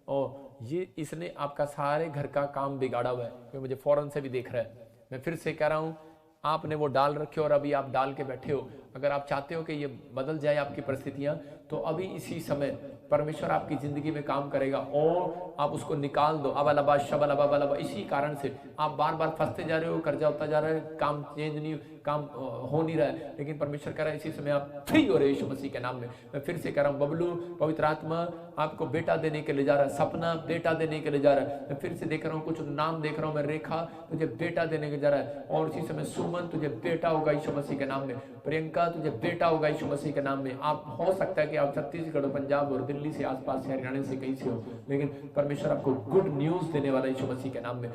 और ये इसने आपका सारे घर का काम बिगाड़ा हुआ है, क्योंकि मुझे फौरन से भी देख रहा है। मैं फिर से कह रहा हूँ, आपने वो डाल रखे और अभी आप डाल के बैठे हो। अगर आप चाहते हो कि ये बदल जाए आपकी परिस्थितियां, तो अभी इसी समय परमेश्वर आपकी जिंदगी में काम करेगा और आप उसको निकाल दो। अबलबा शबलबा, इसी कारण से आप बार बार फंसते जा रहे हो, कर्जा होता जा रहा है, काम चेंज नहीं, काम हो नहीं रहा है, लेकिन परमेश्वर कह रहा है इसी समय आप फ्री हो रहे यीशु मसीह के नाम में। मैं फिर से कह रहा हूँ, बबलू, पवित्र आत्मा आपको बेटा देने के लिए जा रहा है, सपना बेटा देने के लिए जा रहा है। मैं फिर से देख रहा हूँ, कुछ नाम देख रहा हूँ मैं, रेखा तुझे बेटा देने के जा रहा है, और इसी समय सुमन तुझे बेटा होगा यीशु मसीह के नाम में, प्रियंका तुझे बेटा होगा यीशु मसीह के नाम में। आप हो सकता है कि आप छत्तीसगढ़, पंजाब और दिल्ली से आसपास से, हरियाणा से कहीं से हो, लेकिन परमेश्वर आपको गुड न्यूज देने वाला यीशु मसीह के नाम में।